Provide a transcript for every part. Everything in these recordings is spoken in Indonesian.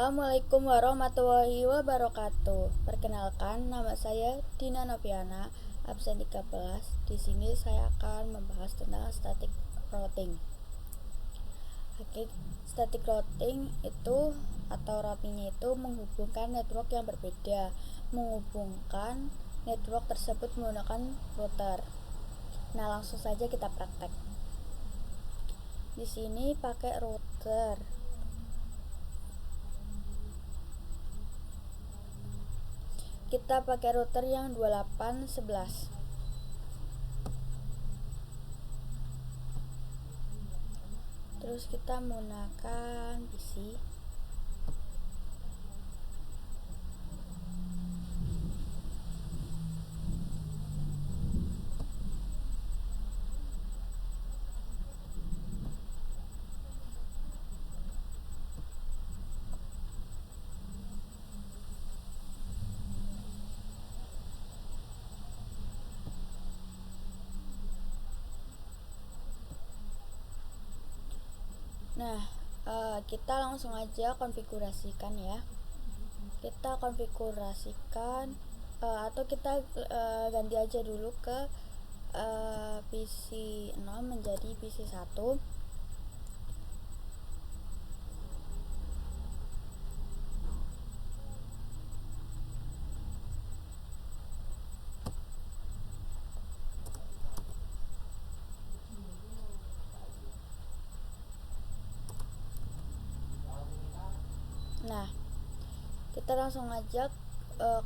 Assalamualaikum warahmatullahi wabarakatuh. Perkenalkan, nama saya Dina Noviana, absen 13. Di sini saya akan membahas tentang static routing. Oke, static routing itu atau routingnya itu menghubungkan network yang berbeda, menghubungkan network tersebut menggunakan router. Nah, langsung saja kita praktek. Di sini pakai router. Kita pakai router yang 2811. Terus kita menggunakan PC. Nah, kita langsung aja konfigurasikan ya. Kita konfigurasikan atau kita ganti aja dulu ke PC 0 menjadi PC 1. Nah, kita langsung aja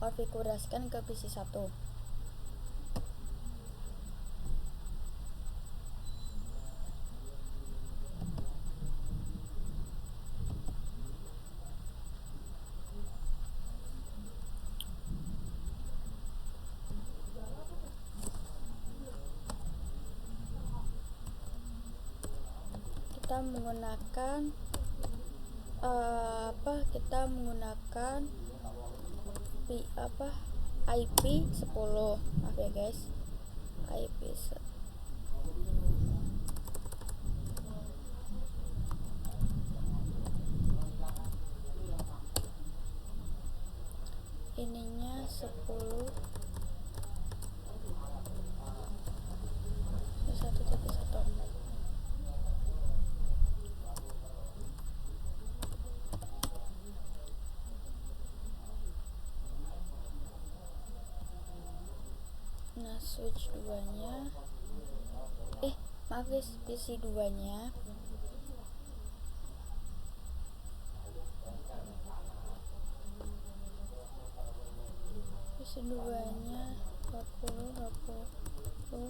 konfigurasikan ke PC 1. Kita menggunakan IP 10. Maaf ya guys, IP ininya 10 1.1. Nah, switch 2 nya maaf guys, PC 2 nya PC 2 nya 20 20 20 20.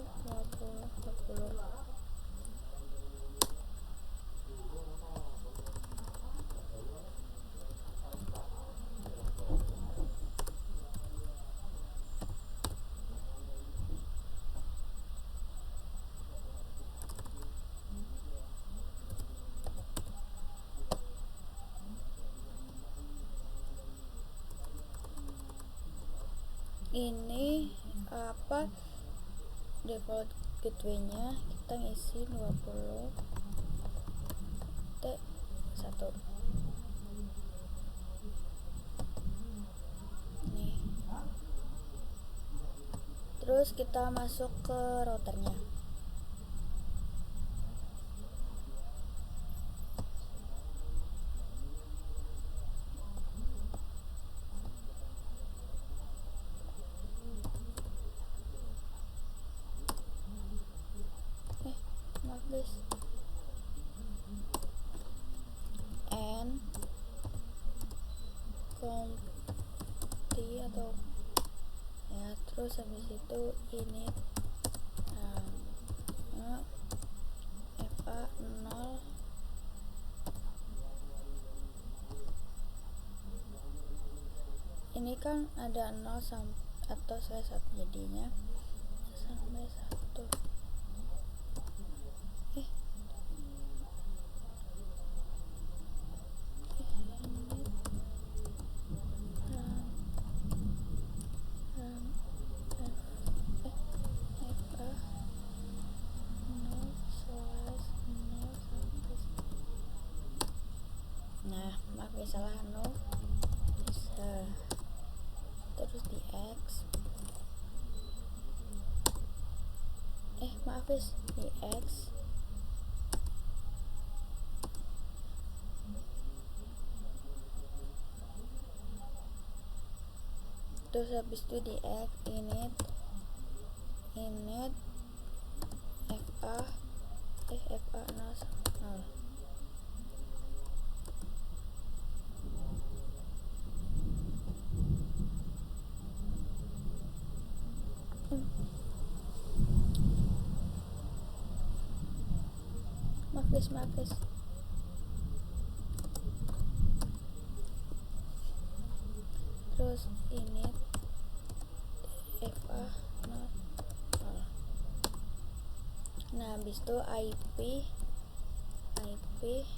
Ini default gateway-nya kita ngisi 20.1. nih. Terus kita masuk ke routernya. Maaf guys, and atau ya, terus habis itu ini FA 0. Ini kan ada 0 atau saya 1, jadinya sampai 1. Nah, maaf ya, salah please, di X. Terus habis itu di X init fa fa 0. Maaf guys. Terus init fa 0. Nah habis itu IP add 1.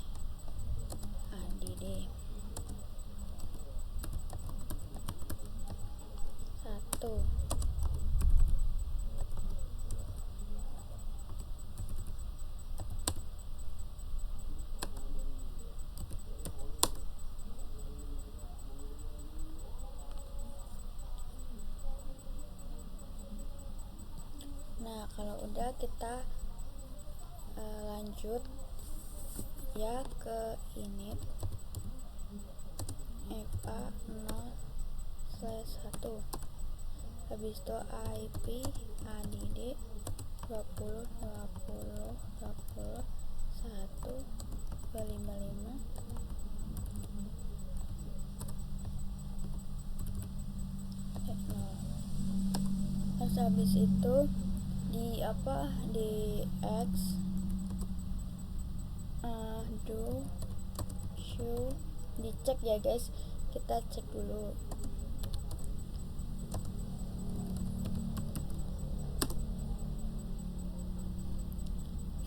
Nah kalau udah kita lanjut ya ke init fa 0/1. Habis itu IP add 20 1 255. Terus habis itu di X do show, dicek ya guys, kita cek dulu.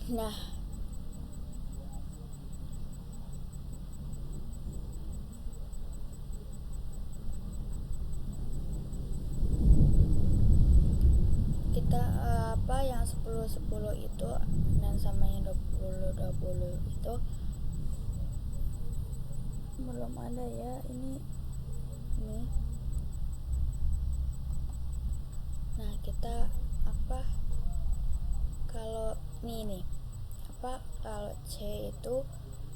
Nah kita yang 10/10 itu dan sama yang 20/20 itu belum ada ya, ini. Nah kita kalau kalau C itu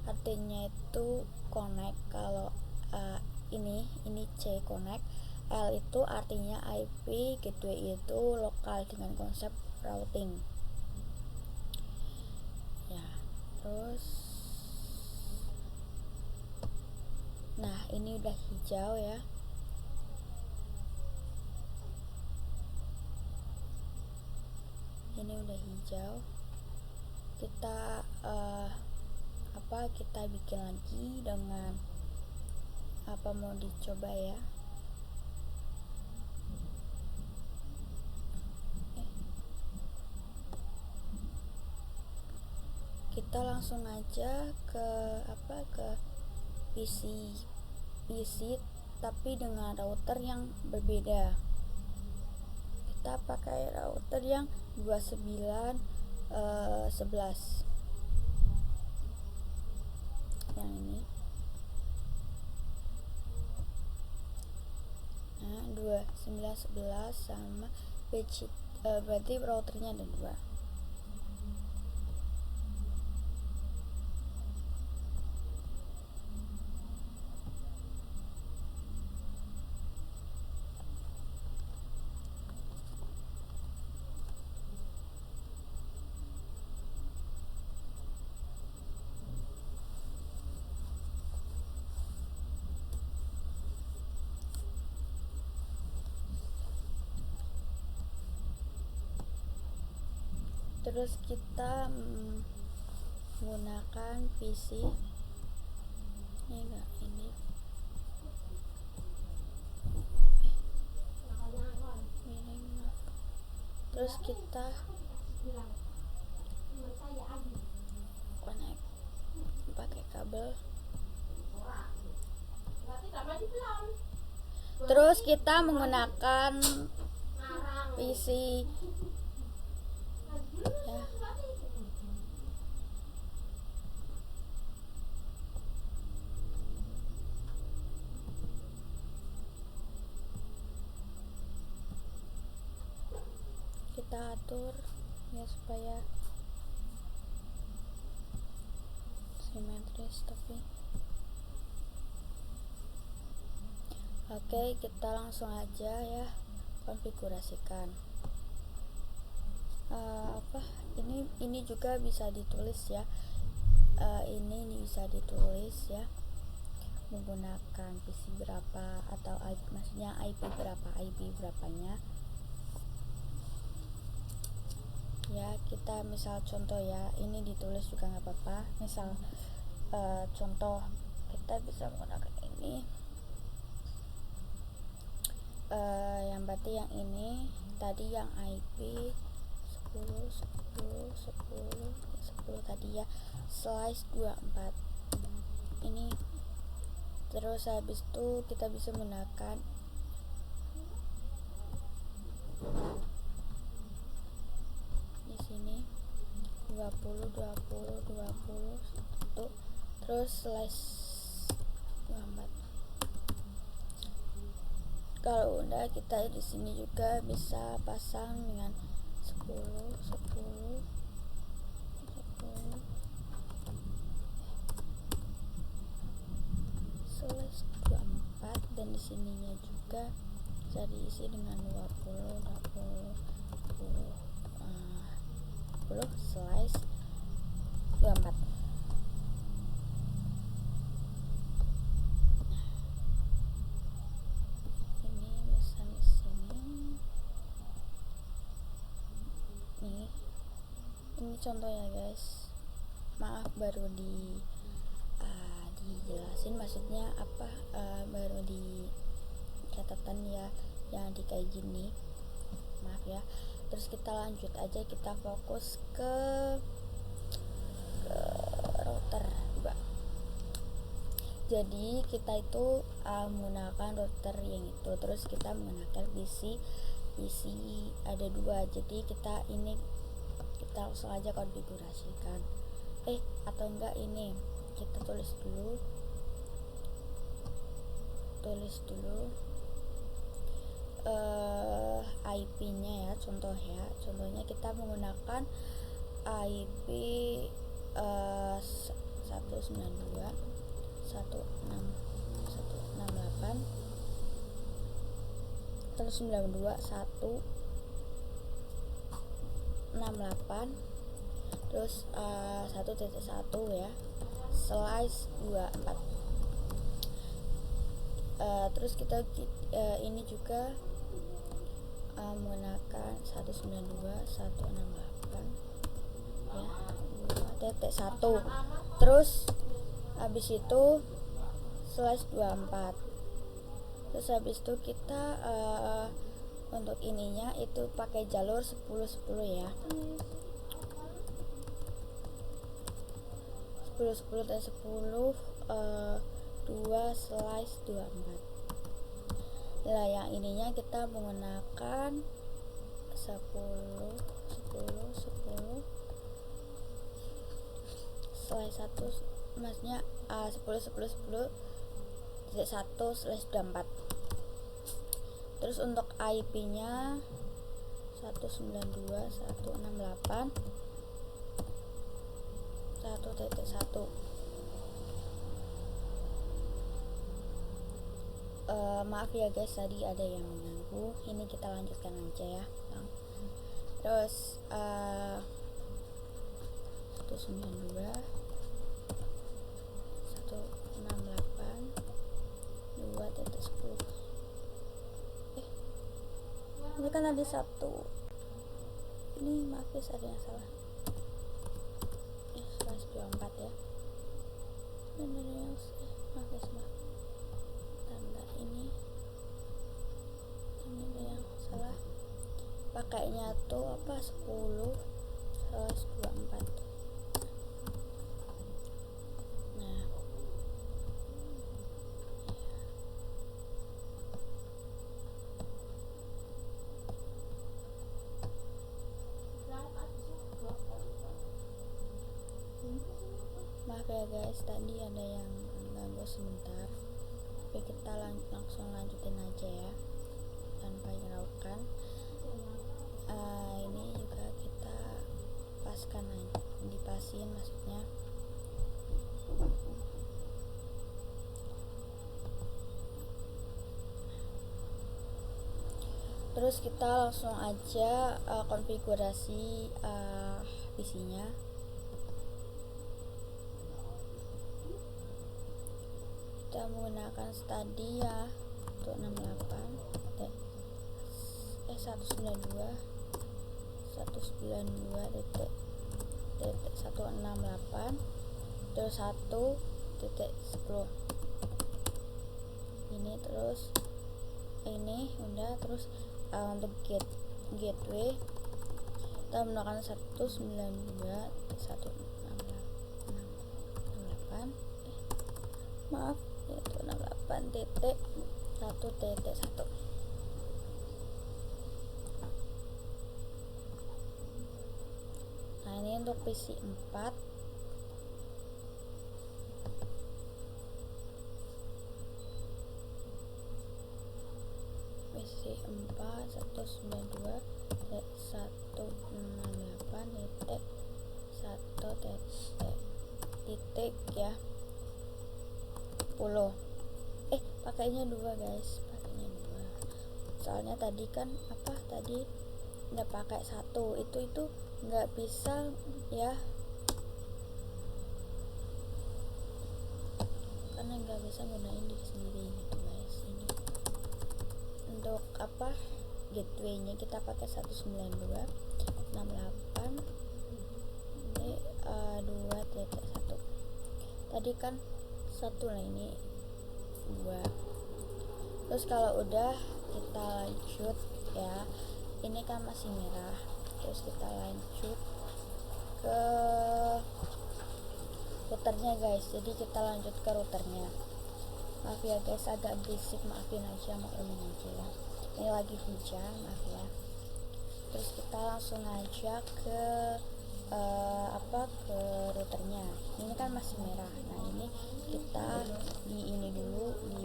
artinya itu connect, kalau ini C connect, L itu artinya IP, gateway itu lokal dengan konsep routing ya. Terus nah ini udah hijau ya. Ini udah hijau, kita kita bikin lagi dengan mau dicoba ya. Kita langsung aja ke PC tapi dengan router yang berbeda. Kita pakai router yang 2911 yang ini. Nah 2911 sama PC, berarti routernya ada 2. Terus kita menggunakan PC ini terus kita connect pakai kabel. Terus kita menggunakan PC ya. Kita atur ya supaya simetris. Tapi oke, kita langsung aja ya konfigurasikan. Ini juga bisa ditulis ya. Ini bisa ditulis ya menggunakan PC berapa atau maksudnya IP berapanya ya. Kita misal contoh ya, ini ditulis juga nggak apa-apa. Misal contoh, kita bisa menggunakan ini yang berarti yang ini tadi yang IP 10 tadi ya, slice 24 ini. Terus habis itu kita bisa menggunakan di sini 20 tuh, terus slice 24. Kalau udah, kita di sini juga bisa pasang dengan 10 slash 24, dan di sininya juga bisa diisi dengan 20 slash 24. Ini bisa di sini nih. Ini contohnya guys, maaf baru dijelasin maksudnya apa, baru di catatan ya yang di kayak gini, maaf ya. Terus kita lanjut aja, kita fokus ke router juga. Jadi kita itu menggunakan router yang itu, terus kita menggunakan PC ada 2. Jadi kita langsung aja konfigurasikan. Atau enggak, ini kita tulis dulu IP-nya ya. Contohnya kita menggunakan IP 192.168 terus 1.1 ya, slice 24. Terus kita ini juga menggunakan 192.168 ya, 2.1. Terus habis itu slash 24. Terus habis itu kita untuk ininya itu pakai jalur 10 ya, 10 dan 10 2 slice 24. Nah yang ininya kita menggunakan 10 slice 1, maksudnya 10 slash 24. Terus untuk IP nya 192.168 1.1. Maaf ya guys, tadi ada yang mengganggu. Ini kita lanjutkan aja ya. Terus 192.168 2.10. Ini kan ada 1. Ini maaf guys, ada yang salah. Slash 24 ya. Dan ada yang maaf guys, tanda ini ada yang salah. Pakainya tuh 10 slash 24. Nah, maaf ya guys, tadi ada yang ganggu sebentar, tapi kita langsung lanjutin aja ya tanpa hiraukan. Ini juga kita Terus kita langsung aja konfigurasi PC-nya. Kita menggunakan Stadia untuk 68 192 192.168 terus 1.10 ini, terus ini udah. Terus untuk gateway kita menggunakan 192.168 maaf, yaitu 68.1.1. Nah, ini untuk PC 4. PC 4 192.168.1 titik ya 10. Pakainya 2 guys, pakainya 2. Soalnya tadi kan tadi nggak pakai 1, itu nggak bisa ya, karena nggak bisa gunain diri sendiri gitu guys. Ini untuk gateway-nya kita pakai 192.168 2.1. Tadi kan 1, nah ini 2. Terus kalau udah kita lanjut ya, ini kan masih merah. Terus kita lanjut ke routernya guys. Jadi kita lanjut ke routernya. Maaf ya guys, agak berisik, maafin aja, maklumin aja ya. Ini lagi hujan, maaf ya. Terus kita langsung aja ke ke routernya. Ini kan masih merah. Nah, ini kita di ini dulu di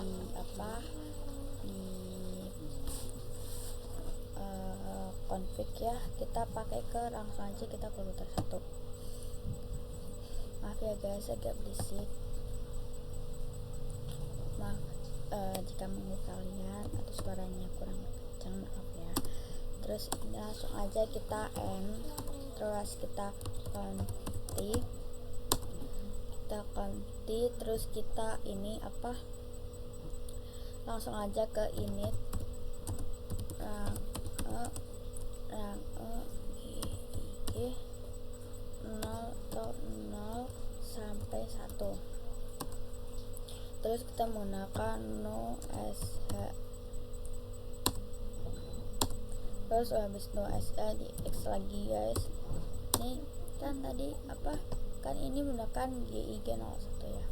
config ya. Kita pakai langsung aja kita ke router 1. Maaf ya guys, agak berisik. Maaf jika mengganggu kalian atau suaranya kurang kencang, maaf ya. Terus ini langsung aja kita terus kita konti, terus kita ini langsung aja ke init GIG 0 sampai 1. Terus kita menggunakan no sh. Terus habis no sh di X lagi guys. Ini kan tadi kan ini menggunakan GIG 01 ya.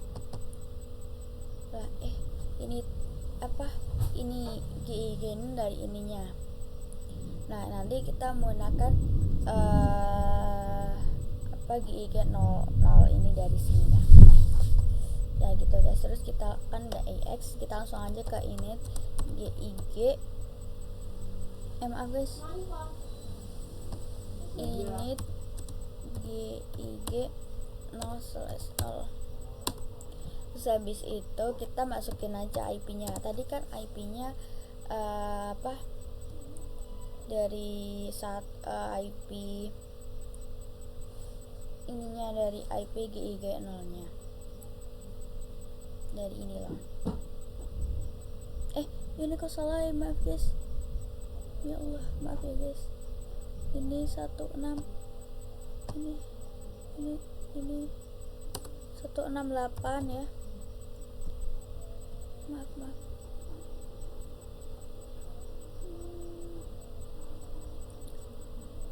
Lah ini ini GIG ini dari ininya. Nah, nanti kita menggunakan GIG 00 ini dari sininya. Ya gitu guys. Terus kita kan nggak AX, kita langsung aja ke init GIG maaf guys, init GIG 0/0. Terus habis itu kita masukin aja IP-nya. Tadi kan IP-nya dari IP ininya, dari IP GIG 0 nya dari ini loh. Ini kok salah ya, maaf guys. Ya Allah, maaf ya guys. Ini 16 ini 168 ya. Maaf.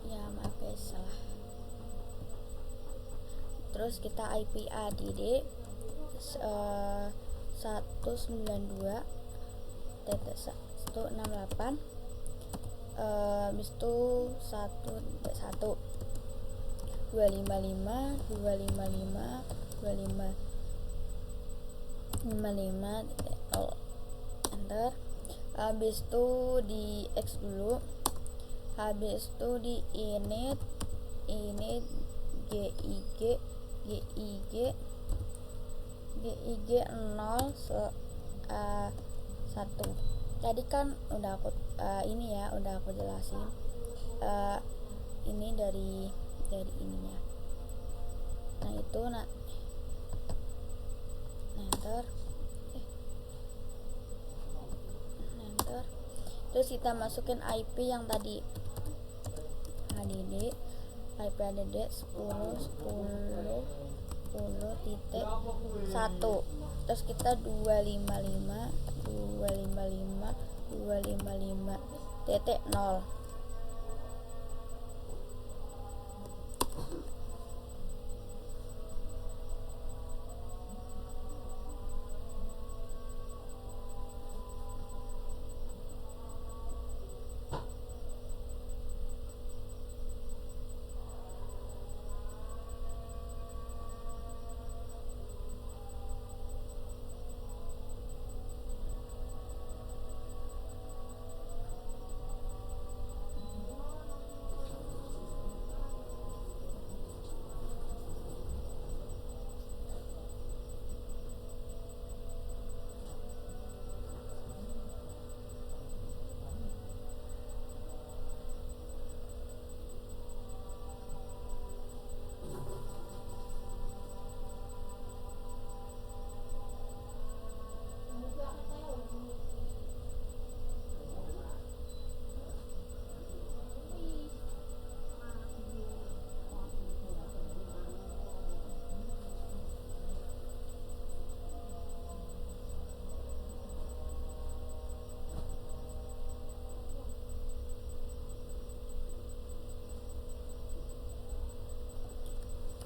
Ya maaf guys, salah. Terus kita IP add 192.168 habis itu 1.1 255 enter. Habis itu di X dulu. Habis itu di init GIG 0/1. Tadi kan udah aku udah aku jelasin ini dari ininya. Nah itu enter terus kita masukin IP yang tadi HDD, IP HDD 10.10.10.1, terus kita 255.255.255.0.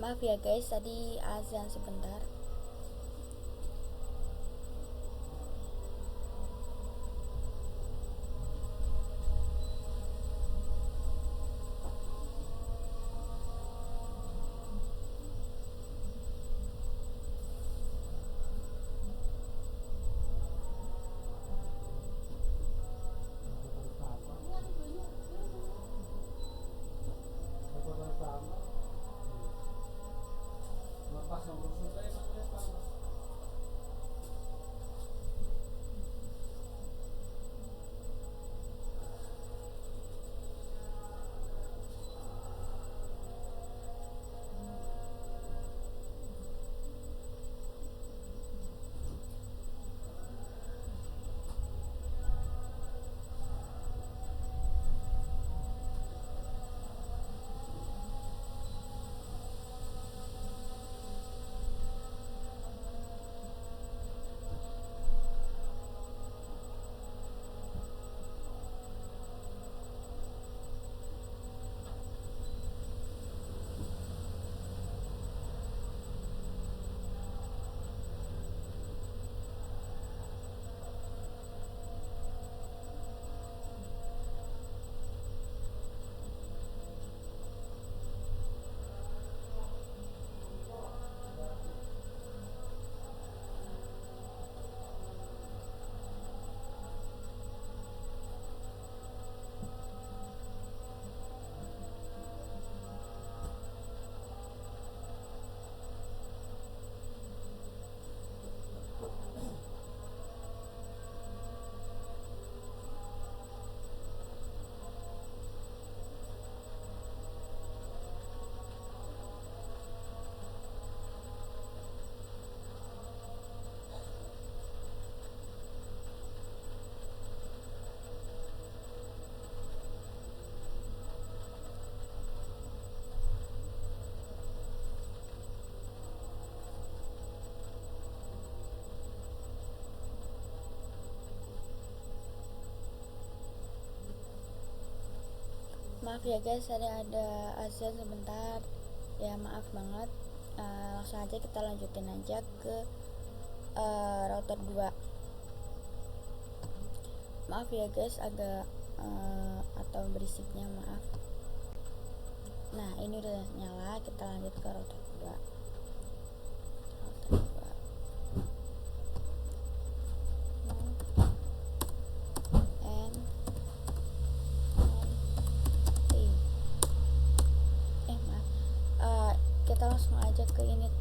Maaf ya guys, tadi azan sebentar. Maaf ya guys, ada azan sebentar ya, maaf banget. Langsung aja kita lanjutin aja ke router 2. Maaf ya guys, agak atau berisiknya, maaf. Nah ini udah nyala, kita lanjut ke router 2. Kita langsung aja ke init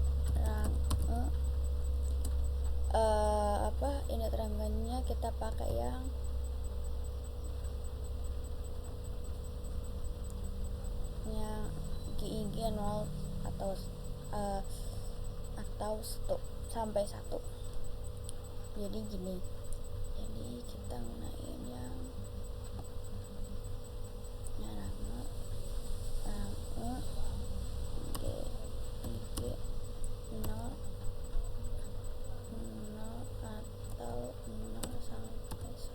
init rangganya kita pakai yang sampai 1. Jadi gini, jadi kita gunain yang rame g 0 atau 0 sampai 1.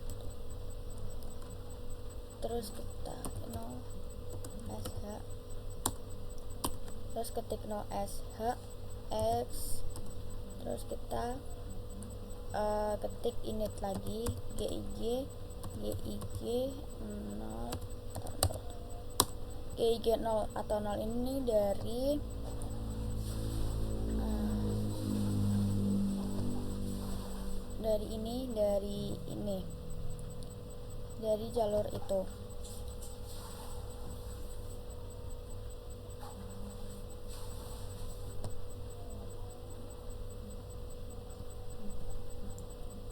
Terus kita 0 sh, terus ketik 0 sh x, terus kita ketik init lagi gig 0 gig 0 atau 0 ini dari dari jalur itu.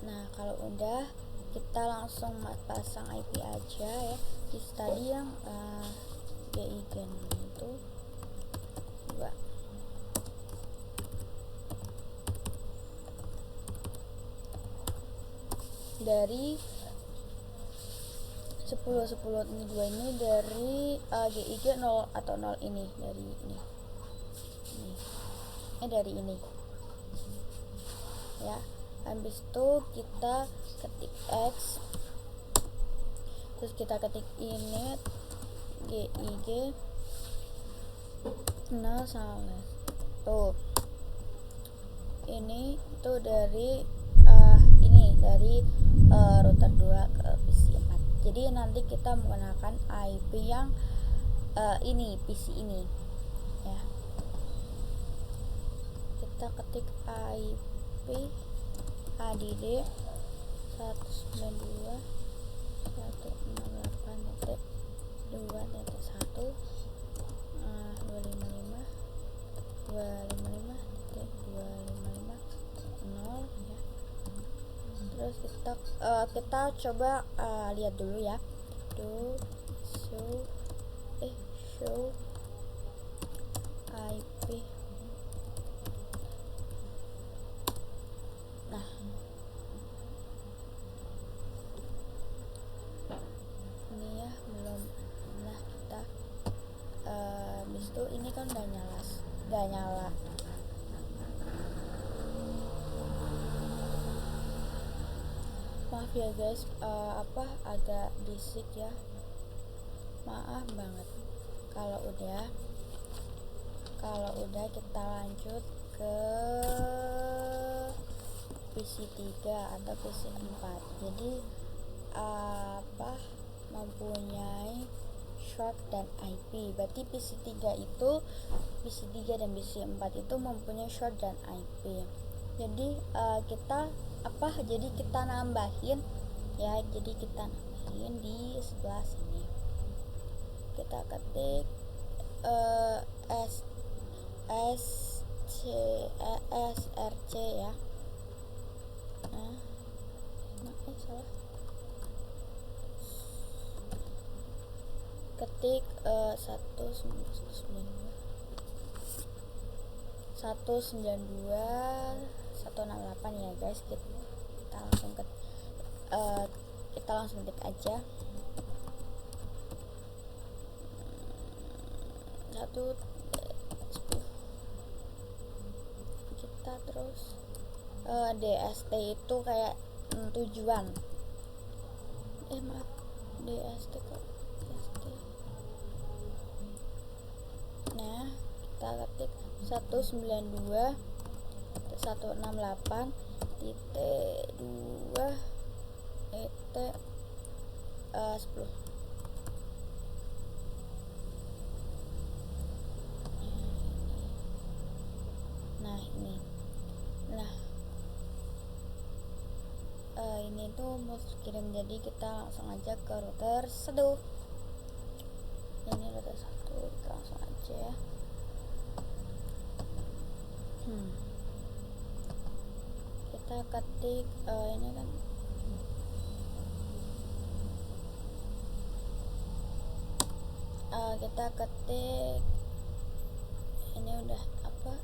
Nah, kalau udah, kita langsung pasang IP aja ya. Di tadi yang gig itu 2. Dari 10 ini 2 ini dari gig 0 atau 0 ini, dari ini dari ini ya. Habis itu kita ketik x, terus kita ketik init gig 0 sama tuh. Ini tuh dari dari router 2 ke PC 4. Jadi nanti kita menggunakan IP yang ini, PC ini ya. Kita ketik IP add 192.168.255.255.0 ya. Terus kita coba lihat dulu ya. Show IP. Nah, ini ya belum. Nah, kita habis itu ini kan udah nyala. Maaf ya guys, agak berisik ya, maaf banget. Kalau udah kita lanjut ke PC 3 atau PC 4. Jadi mempunyai short dan IP. Berarti PC 3 dan PC 4 itu mempunyai short dan IP. Jadi kita nambahin ya. Jadi kita nambahin di sebelah sini. Kita ketik src ya. Salah. Ketik 192.168 ya guys. Kita langsung ketik aja. Kita terus DST itu kayak tujuan. DST kok DST. Nah, kita ketik 192.168.2 10. Nah, ini. Ini tuh mau kirim, jadi kita langsung aja ke router 1. Ini router 1, kita langsung aja ya. Kita ketik ini kan kita ketik ini udah ada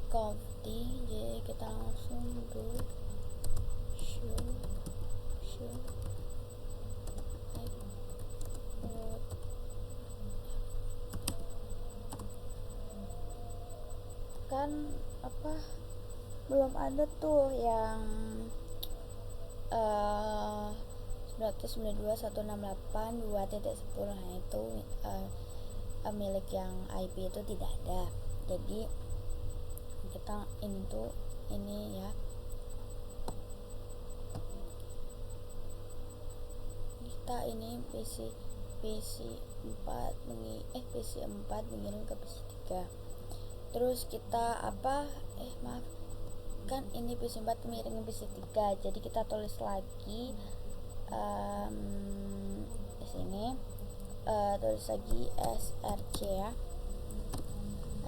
counting, jadi kita langsung do show upload. Kan apa belum ada tuh yang 992.168.2.10. Nah itu milik yang IP itu tidak ada, jadi kita ini ya, kita ini PC 4 mengirim ke PC 3. Terus kita kan ini PC 4 mengirim ke PC 3, jadi kita tulis lagi di sini, tulis lagi src ya,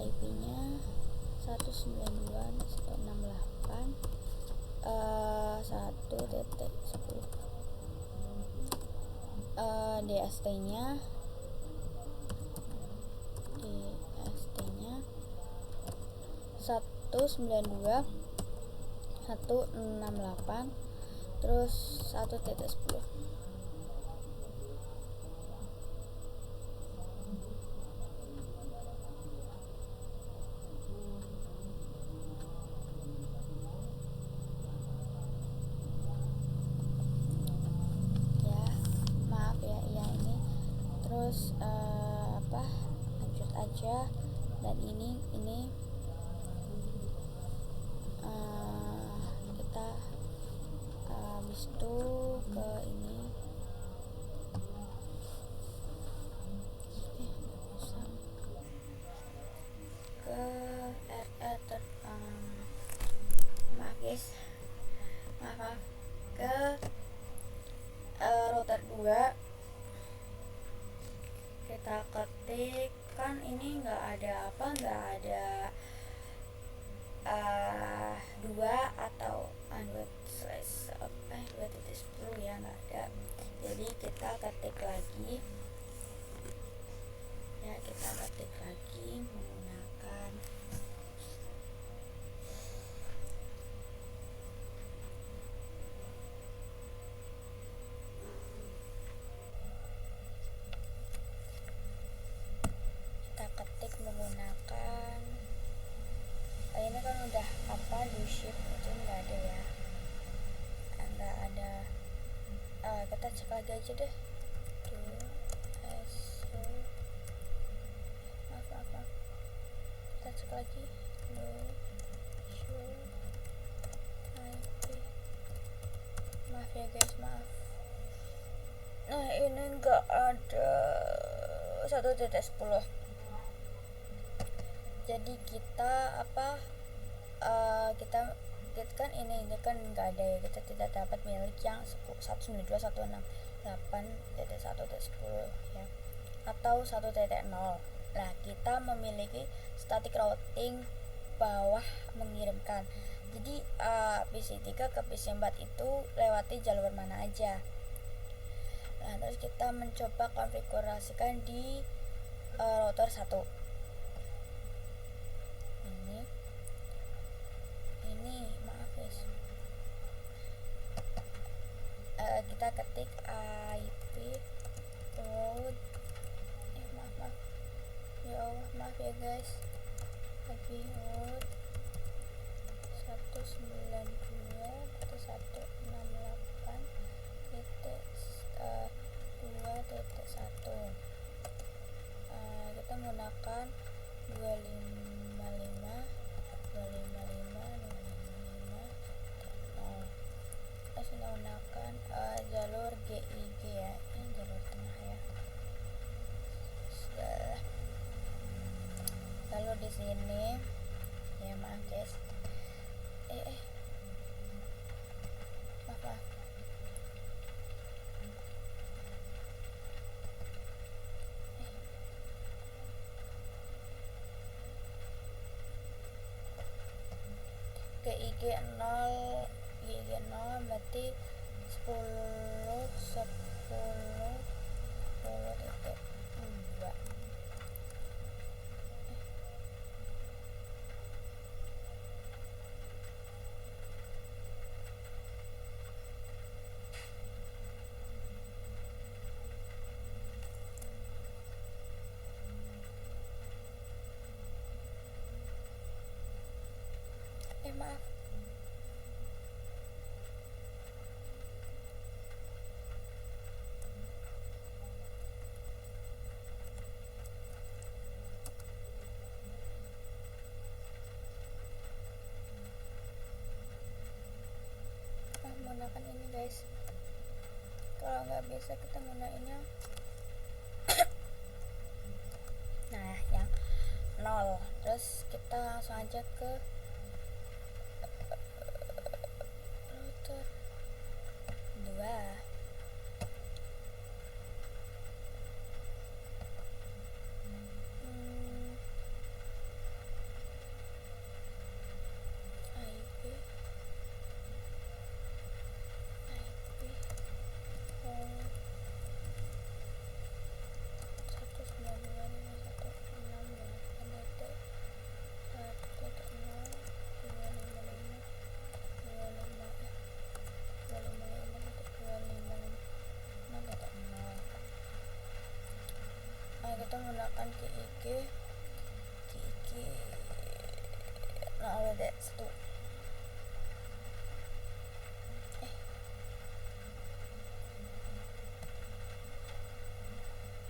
IP nya 192.168.1.10. DST nya 192.168 terus 1.10. Terus lanjut aja, dan ini kita habis itu ke ini ke maaf guys, maaf ke router 2. Kita ketik, kan ini nggak ada 2 atau 2.10 ya, nggak ada. Jadi kita ketik lagi ya, menggunakan ini kan udah do shift itu nggak ada ya, nggak ada. Kita cek lagi aja deh, maaf, kita cek lagi do show IP. Maaf ya guys, maaf. Nah ini nggak ada 1.10. Jadi kita kita kan ini kan nggak ada ya, kita tidak dapat milik yang 192.168.1.10 ya, atau 1.0. Nah kita memiliki static routing bawah mengirimkan. Jadi PC 3 ke PC 4 itu lewati jalur mana aja. Nah terus kita mencoba konfigurasikan di router 1. Ini maaf guys, kita ketik IP route, maaf ya Allah, maaf ya guys, IP route 192.168.2.1. Kita menggunakan 255 kita sudah menggunakan jalur GIG ya, ini jalur tengah ya. Lalu di sini ya, maaf guys, maaf. GIG 0 berarti 10.2. maaf. Menggunakan ini guys, kalau nggak bisa kita gunainnya nah yang 0. Terus kita langsung aja ke router 2. Kita menggunakan KIK nah ada 1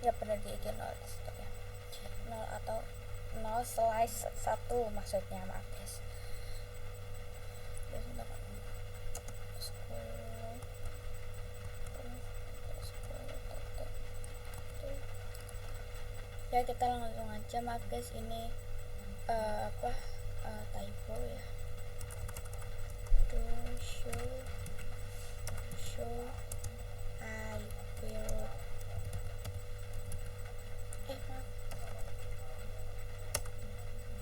ya benar KIK 0 ya 0 atau 0/1 maksudnya, maaf guys. Ya kita langsung aja, maaf guys ini typo ya. Show I will maaf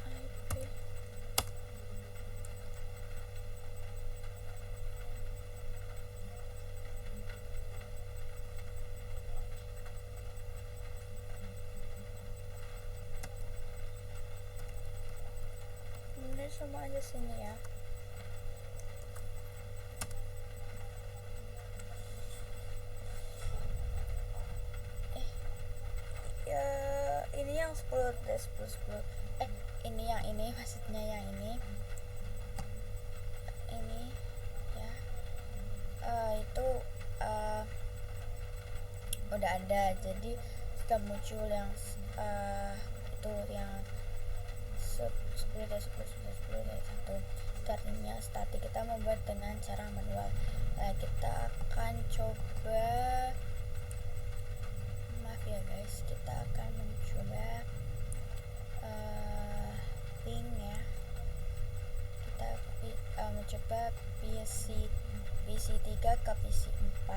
IP bener sama aja sini ya. Ini yang 10 ini yang ini maksudnya yang ini ya itu udah ada, jadi sudah muncul yang itu yang 10 dari 1 itu artinya statik. Kita membuat dengan cara manual. Nah, kita akan coba, maaf ya guys, kita akan mencoba ping ya. Kita mencoba PC3 ke PC4.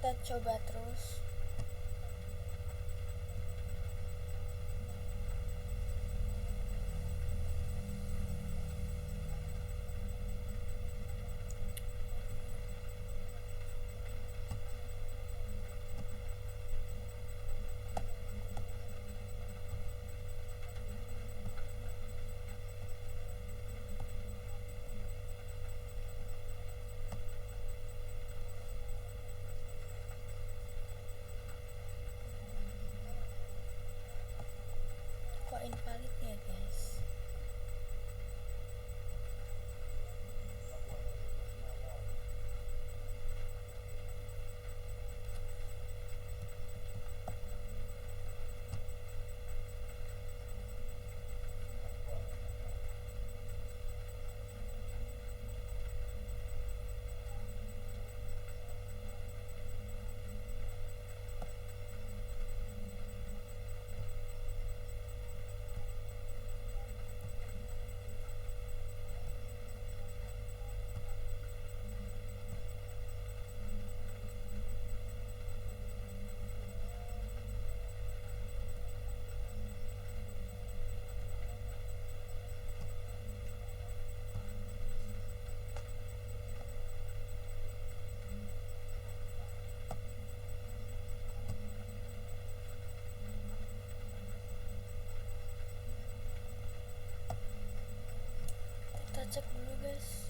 Kita coba terus. cek dulu guys.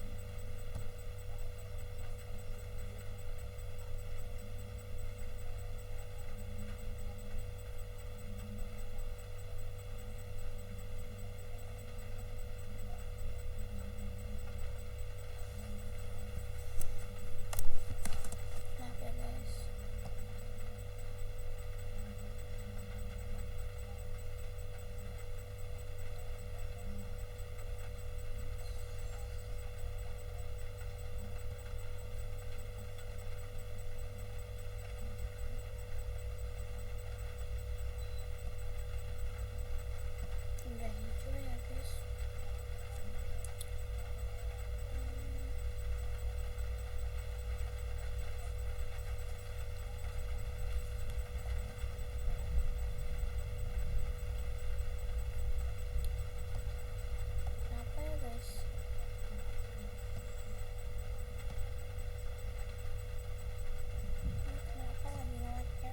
Maaf ya guys. Udah hijau ya guys. Kenapa ya guys? Kenapa lagi ngelag ya?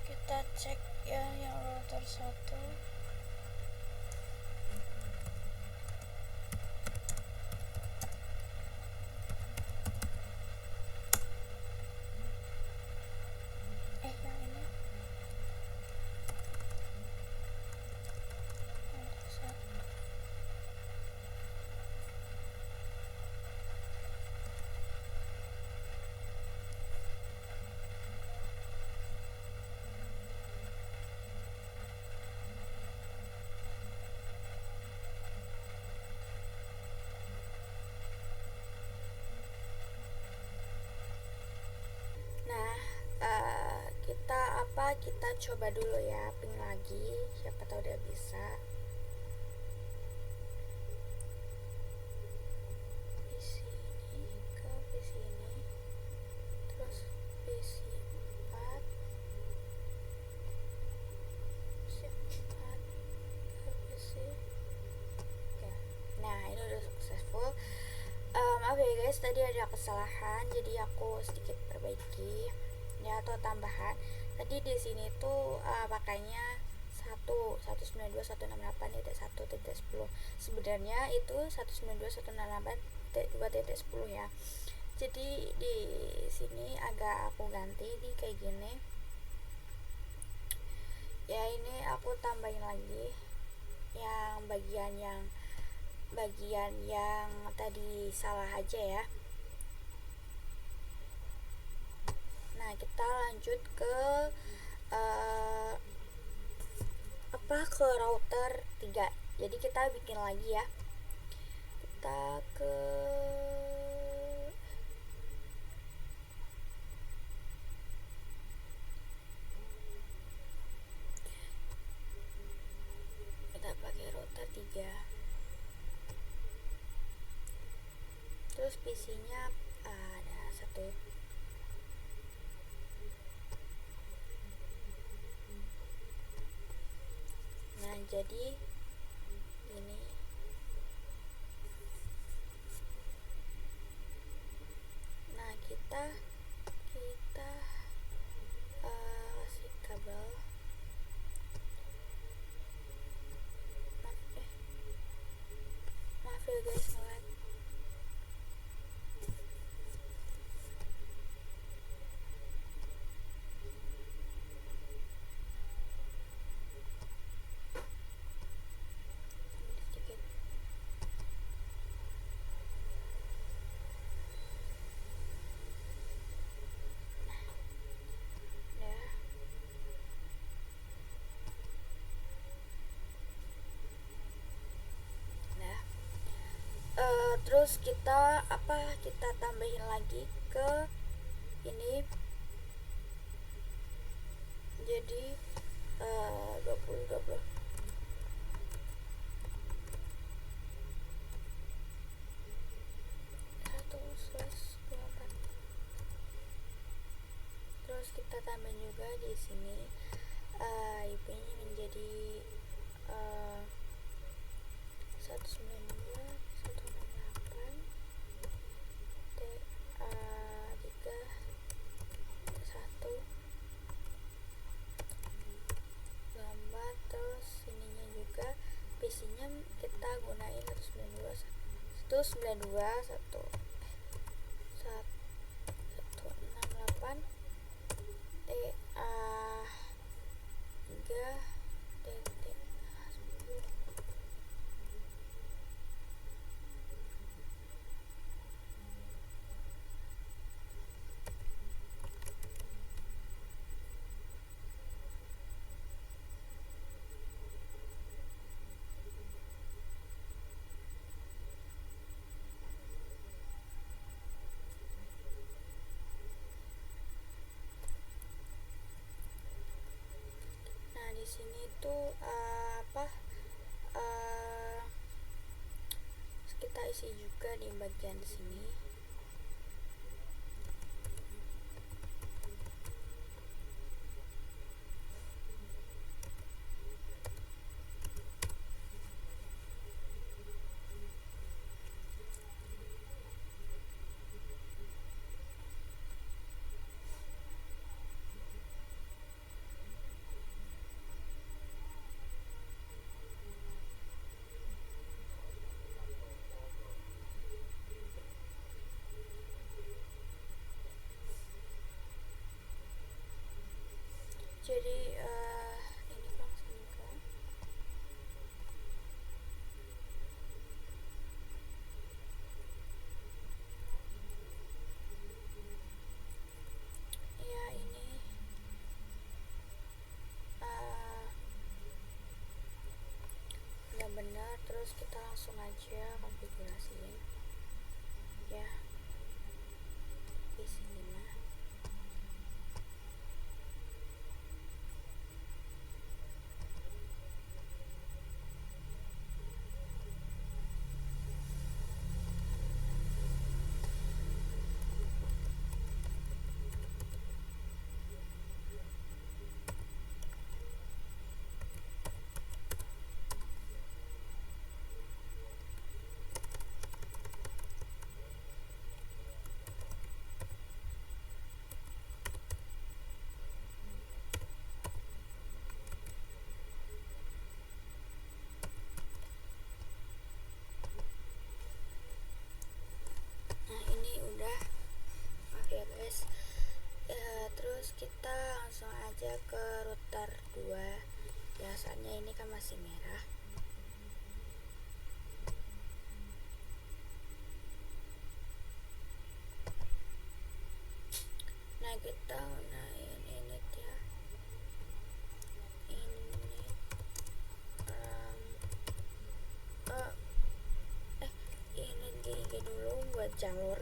Kita cek ya yang router 1. Yang ini router 1. Nah, kita coba dulu ya ping lagi, siapa tahu dia bisa. PC ini ke PC ini, terus PC 4, PC 4 ke PC ya. Nah, ini udah successful. Maaf ya guys, tadi ada kesalahan, jadi aku sedikit perbaiki ya, atau tambahan. Tadi di sini tuh pakainya 192.168.1.10. Sebenarnya itu 192.168.2.10 ya. Jadi di sini agak aku ganti di kayak gini. Ya, ini aku tambahin lagi yang bagian yang tadi salah aja ya. Nah, kita lanjut ke ke router 3. Jadi kita bikin lagi ya. Kita pakai router 3. Terus PC-nya ada 1. Nah, jadi ini kita kasih kabel. Maaf ya guys, ngelag. Terus kita tambahin lagi ke ini jadi 20 1/24. Terus kita tambahin juga di sini IP nya menjadi 192.168 TA31 terus ininya juga PC nya kita gunain 168 TA3 TT. Nah, di sini tuh kita isi juga di bagian sini. Jadi ini langsung ya ini benar-benar. Terus kita langsung aja konfigurasiin ya di sini mah. Nah, ini udah, maaf ya guys. Terus kita langsung aja ke router 2. Biasanya ini kan masih merah. Nah, kita gunain init ya. Init init GIG dulu buat jalur.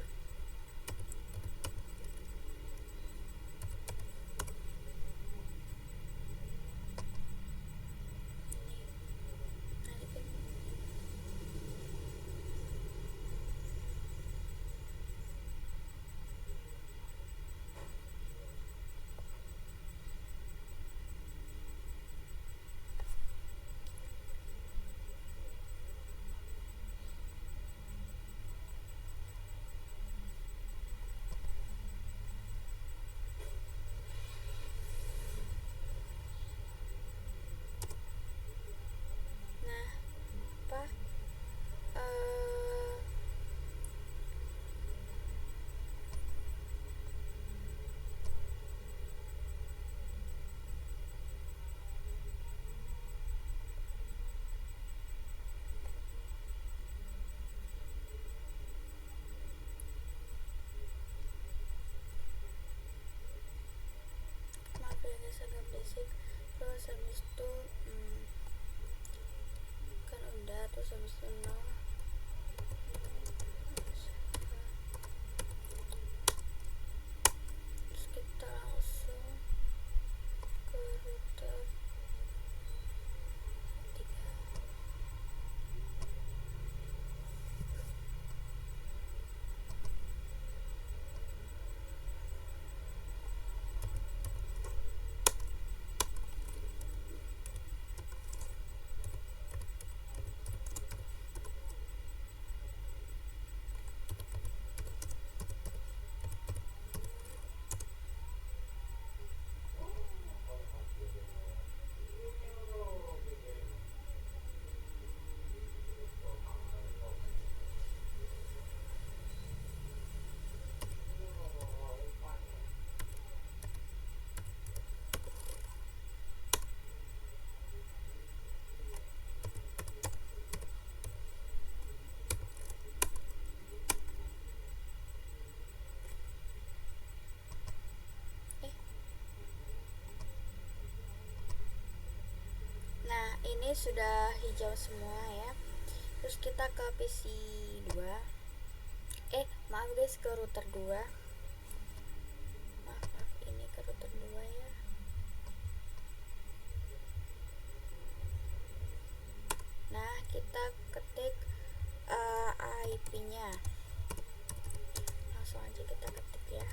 ini sudah hijau semua ya. Terus kita ke PC 2. Maaf guys, ke router 2. Maaf, ini ke router 2 ya. Nah, kita ketik IP-nya. Langsung aja kita ketik ya.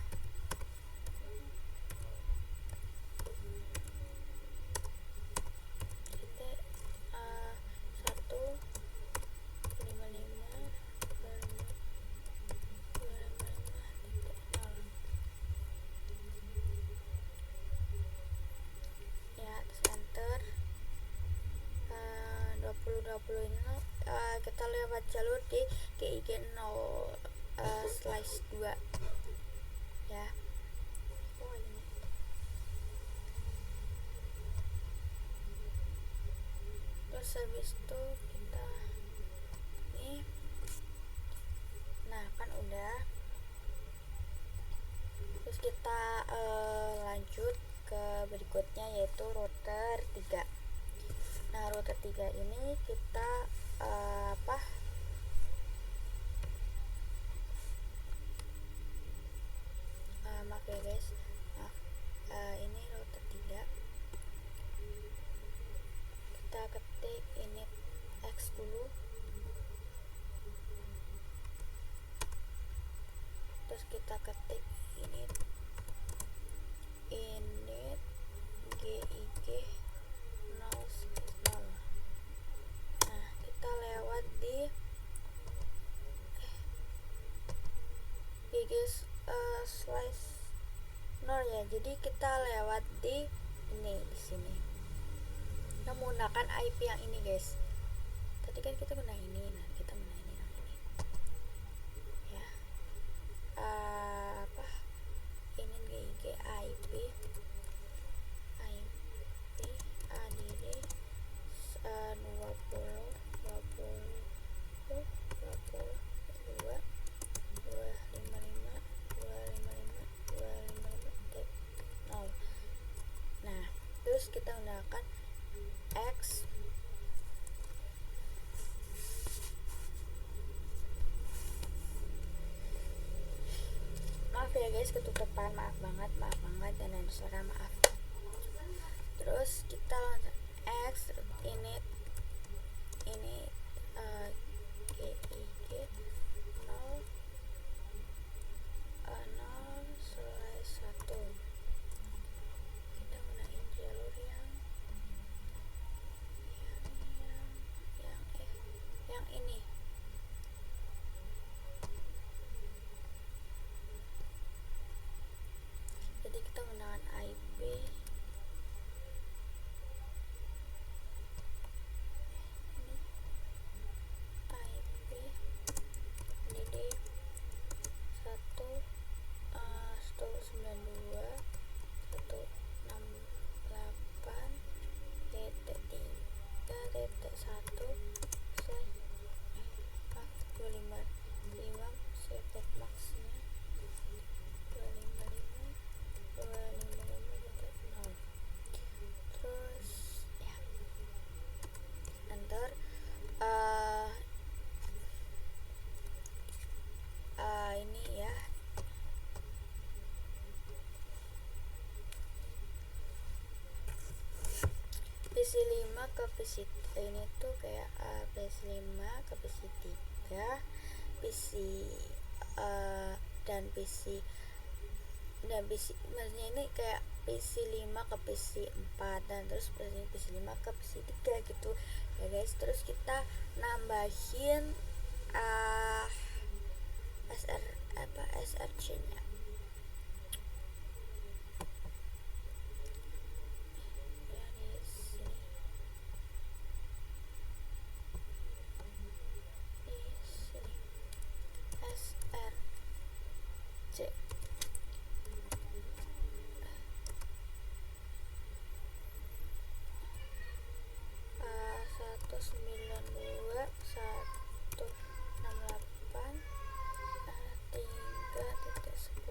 Ini kita lewat jalur di GIG 0/2 ya. Ini. Terus habis itu kita ini, nah kan udah. Terus kita lanjut ke berikutnya, yaitu router 3. Nah, router 3 ini kita maaf ya guys, maaf. Ini router 3. Kita ketik init X dulu. Terus kita ketik init GIG 0/0. Nah, kita lewat di GIG/0 ya. Jadi kita lewat di sini. Kita menggunakan IP yang ini guys. Tadi kan kita guna ini, nah kita guna ini yang ini. Ya. Ini GIG IP ADD 255.255.255.255.0. Nah, terus kita gunakan X. Maaf ya guys, ketutupan, maaf banget dan ada suara maaf. Terus kita X init ini GIG 0/1. Kita gunain jalur yang ini. Jadi kita gunakan IP DD 192.168.1/25 setback maxnya 255.255.0. Terus ya, enter. Ini ya, PC 5 ke PC ini tuh kayak PC 5 ke PC 3, PC dan PC maksudnya ini kayak PC 5 ke PC 4 dan terus PC 5 ke PC 3 gitu ya guys. Terus kita nambahin SRC nya. SRC 192.168.3.10.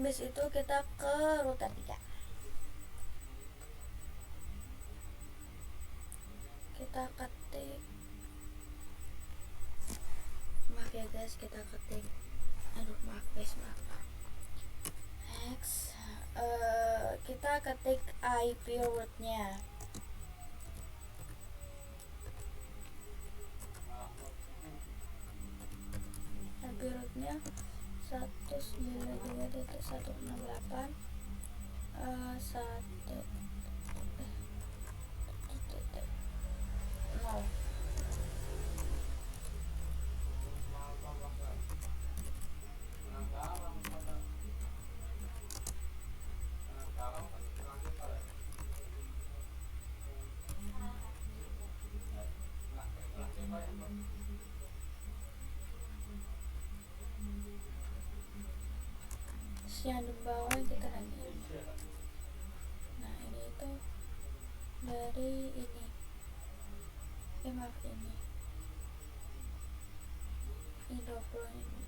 habis itu kita ke router 3. Kita ketik, maaf ya guys, kita ketik, maaf guys, maaf. Next, kita ketik IP rootnya. IP rootnya 192.168 nol. Yang di bawah kita lagi. Nah ini itu dari ini, maaf ini 20 ini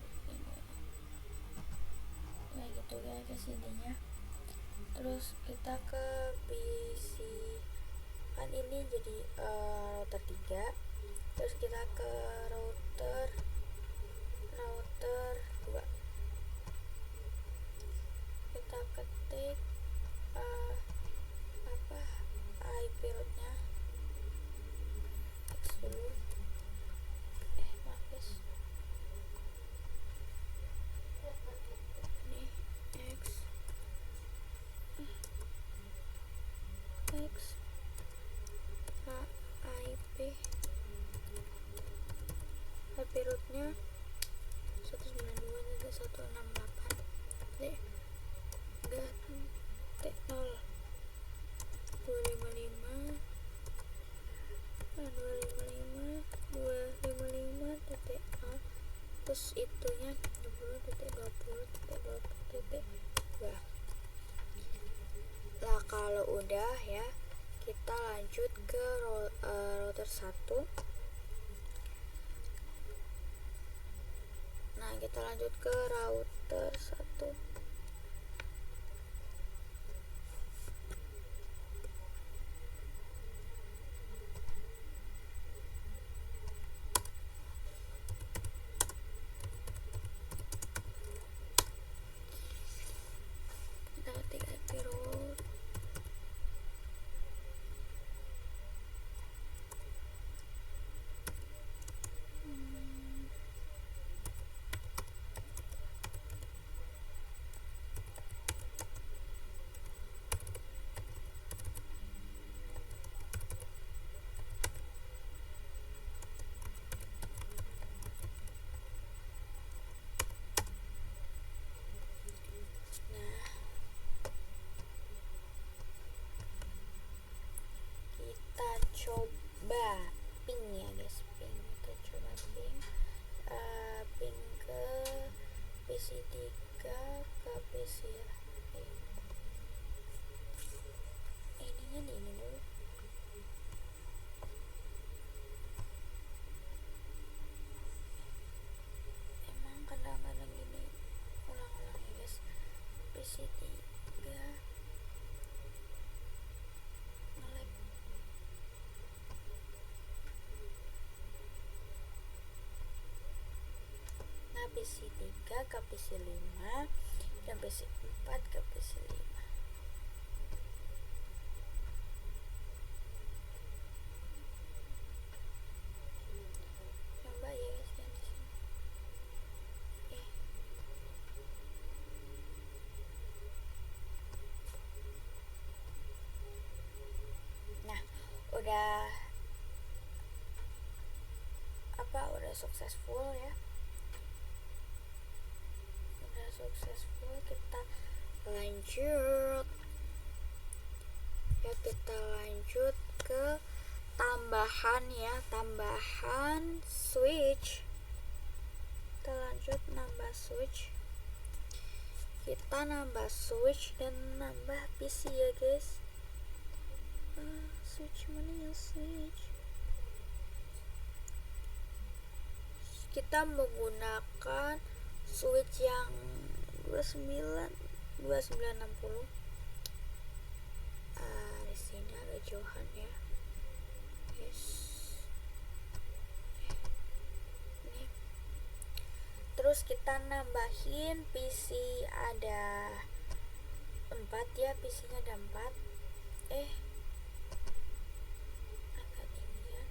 ya gitu ya guys intinya. Terus kita ke PC kan ini jadi router 3. Terus kita ke router 2. Kita ketik IP rootnya X dulu, maaf guys, ini X IP rootnya 192.168 deh, enggak T0 255 terus itunya 20.20.20.2. Nah kalau udah ya kita lanjut ke router 1. Nah kita lanjut ke router 1. Kita ketik IP root. Coba ping ya guys, kita coba ping ke PC 3 ke PC ininya di ini dulu. Emang kadang-kadang ini ulang-ulang ya guys, PC 3 PC 3 ke PC 5 dan PC 4 ke PC 5. Coba ya guys yang di sini. Nah, udah successful ya. Successful, kita lanjut ya, kita lanjut ke tambahan ya, tambahan switch. Kita lanjut nambah switch, kita nambah switch dan nambah PC ya guys. Switch mana ya, switch kita menggunakan switch yang 29 2960. Di sini agak jauhan ya guys. Ini terus kita nambahin PC, ada 4 ya, PC-nya ada 4. Agak tinggian.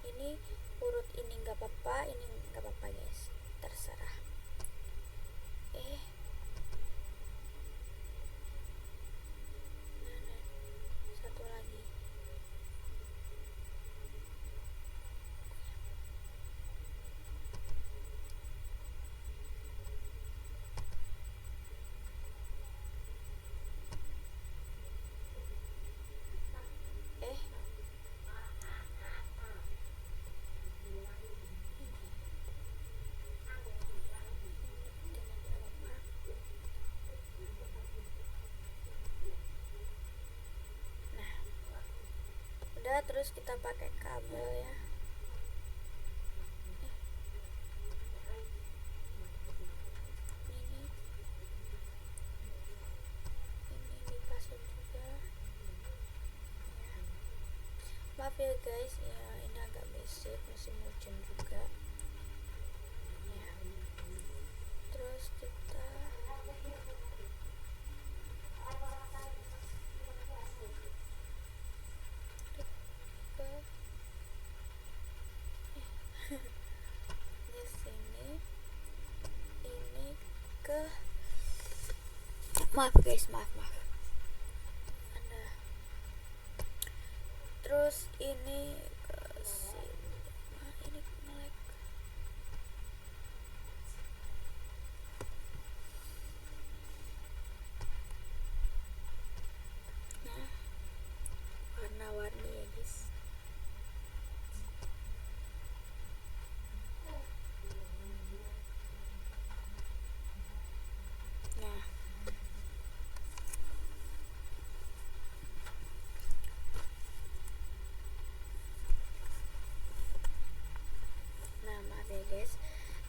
Ini urut ini nggak apa-apa, ini nggak apa-apa guys, terserah. Mana satu lagi. Udah, terus kita pakai kabel ya. Ini dipasang juga ya. Maaf ya guys ya, ini agak basic, musim hujan juga ya. Terus kita di sini ini ke, maaf guys, maaf. Ada. Terus ini ke sini. Ini melek. Nah, warna-warni ya guys. Nah, maaf ya guys.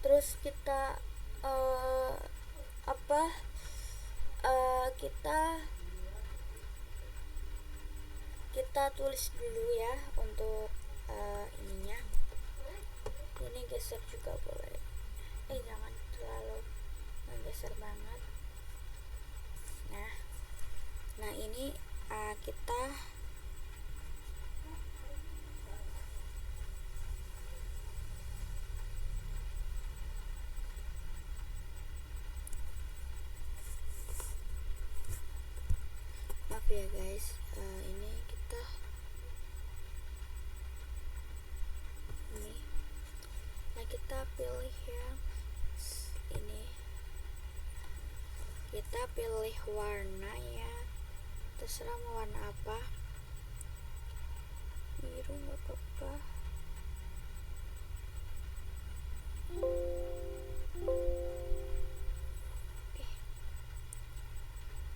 Terus kita kita tulis dulu ya untuk ininya. Ini geser juga boleh. Jangan terlalu menggeser banget. Nah ini kita maaf ya guys, ini kita ini. Nah kita pilih yang ini, kita pilih warna ya, terserah mau warna apa, biru nggak apa-apa.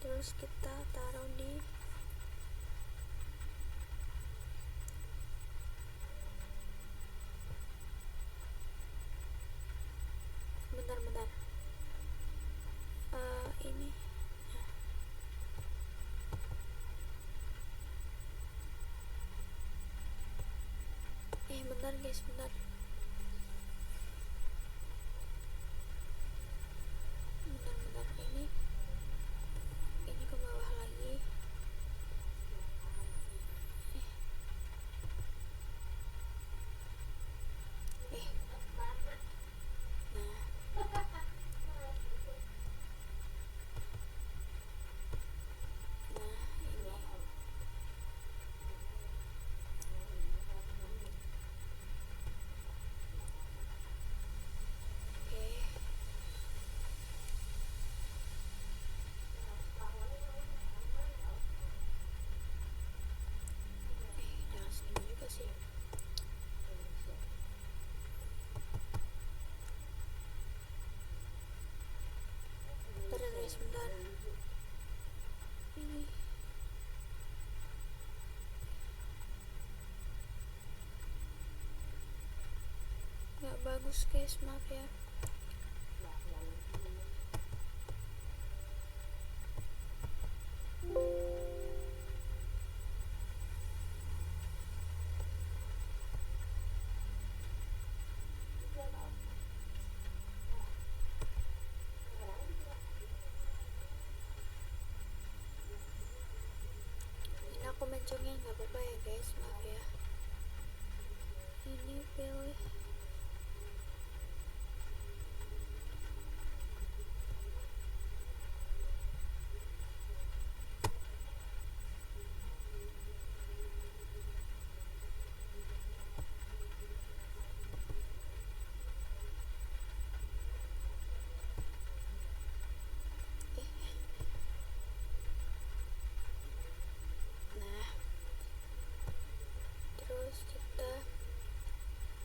Terus kita taruh di bentar ini bentar guys, bentar ini ke bawah lagi. terus guys, maaf ya. Ini aku mencongnya nggak apa-apa ya guys, maaf ya. Ini pilih nah, terus kita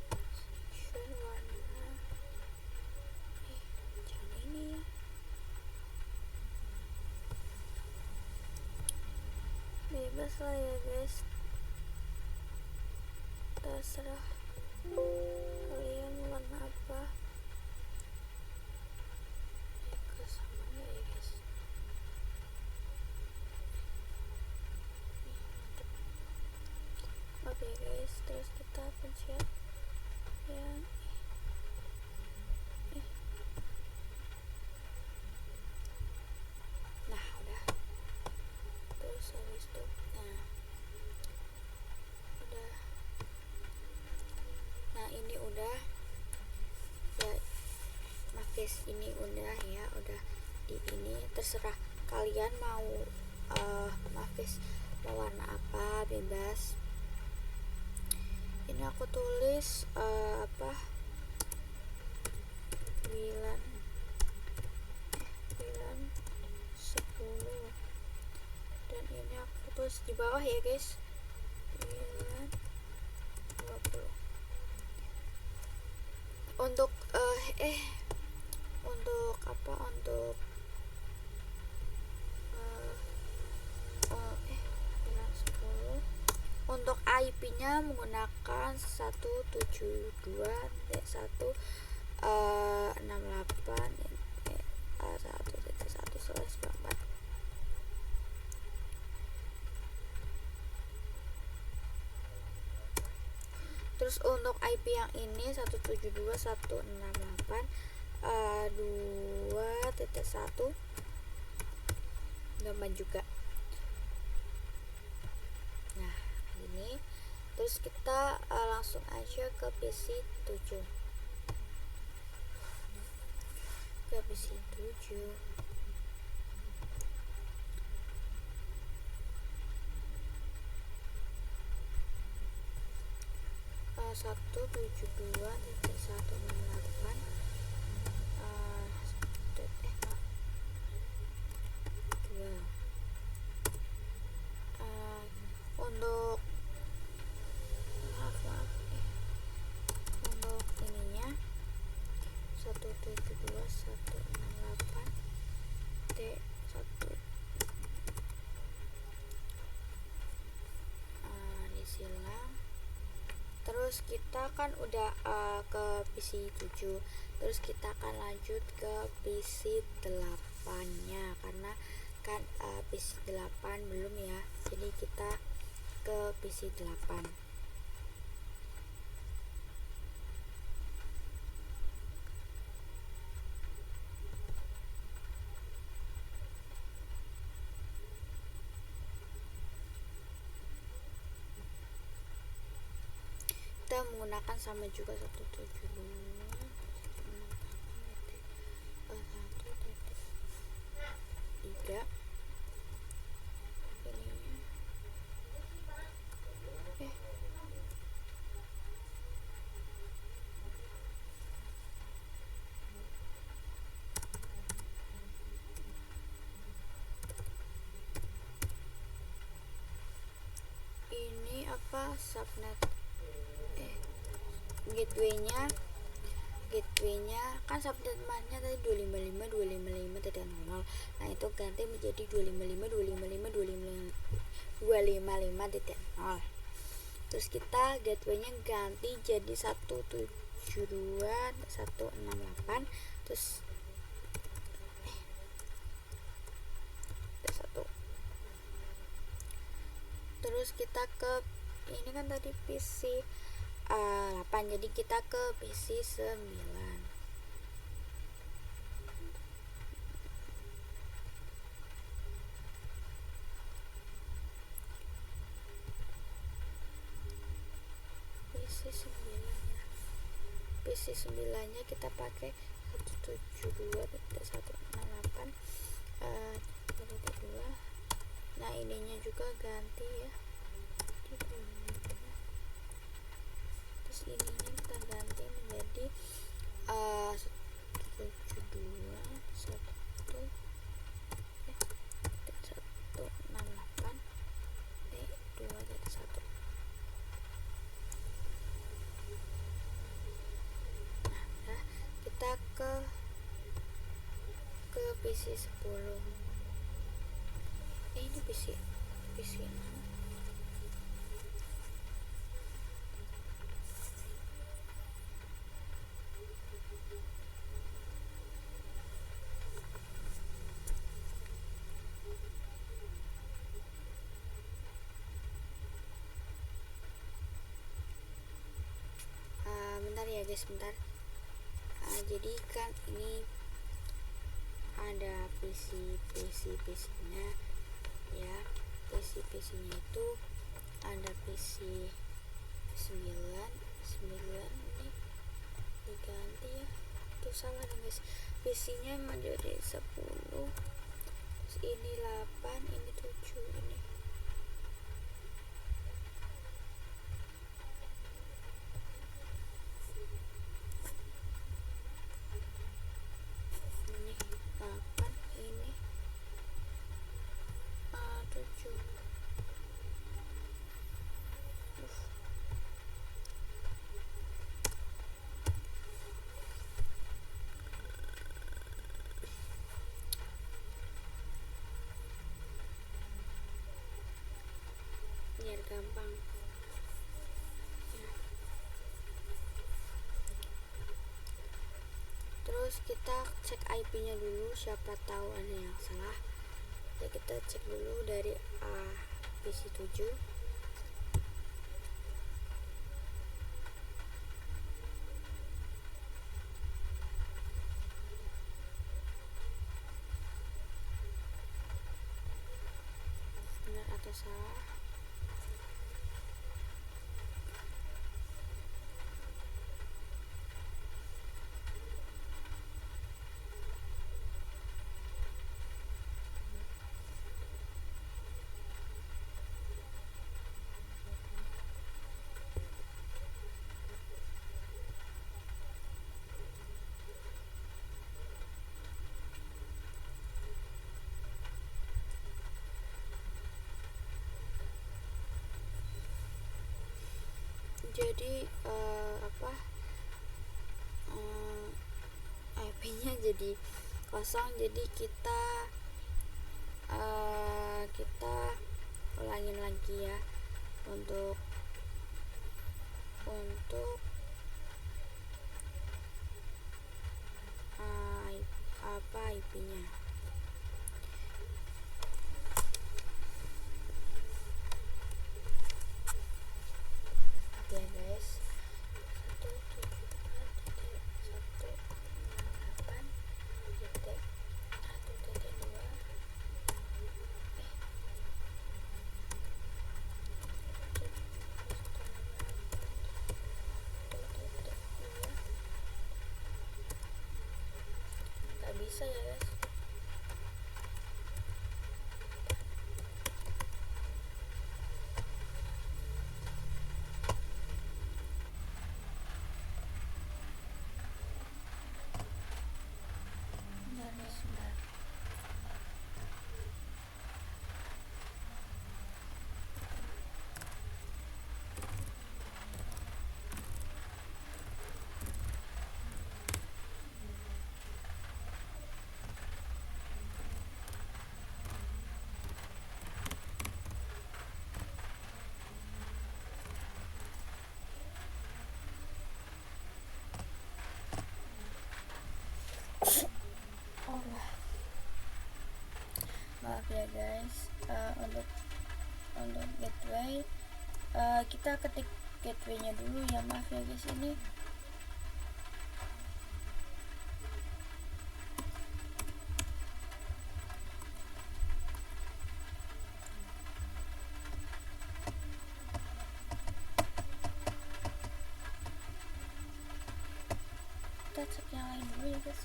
selection warna jangan ini ya, bebas lah ya guys, terserah kalian warna apa. Sama nggak ya guys? Oke guys, terus kita pencet yang nah udah, terus habis itu nah udah, nah ini udah ya, maaf guys, ini udah ya, udah di ini terserah kalian mau maaf guys, mau warna apa bebas. Ini aku tulis apa 9 10, dan ini aku tulis di bawah ya guys 9 20. Untuk untuk apa, untuk 10. Untuk IP nya menggunakan 172.168.1.1/4. Terus untuk IP yang ini 172.168.2.1 gampang juga. Nah ini terus kita langsung aja ke PC 7, ke PC 7. Satu 72.168 untuk untuk ininya 172.168.T1 disilang. Terus kita kan udah ke PC 7, terus kita akan lanjut ke PC 8 nya, karena kan PC 8 belum ya, jadi kita ke PC 8. Kita menggunakan sama juga 172.1.3 ininya. Ini apa, subnet gateway-nya kan subnetnya tadi 255.255.0. Nah itu ganti menjadi 255.255.255.0. Terus kita gateway-nya ganti jadi 172.168.1.1 168 terus satu. Terus kita ke ini kan tadi PC 8, jadi kita ke PC 9. PC 9 nya kita pakai 172.168 2. Nah ininya juga ganti ya, terus ininya kita ganti menjadi 168.2.1. Kita ke PC 10. Ini PC mana? Bentar ya guys, bentar. Jadi kan ini ada PC nya ya, PC nya itu ada PC 9 ini diganti ya, itu salah dong guys, PC nya menjadi 10, terus ini 8, ini 7, ini biar gampang. Terus kita cek IP nya dulu, siapa tahu ada yang salah ya. Kita cek dulu dari PC 7. Benar atau salah? Jadi IP nya jadi kosong, jadi kita ulangin lagi ya untuk IP nya. Ya guys, 174.168.1.2. Gak bisa ya guys. gateway. Kita ketik gateway-nya dulu ya, maaf ya guys, ini kita cek yang lain dulu ya guys.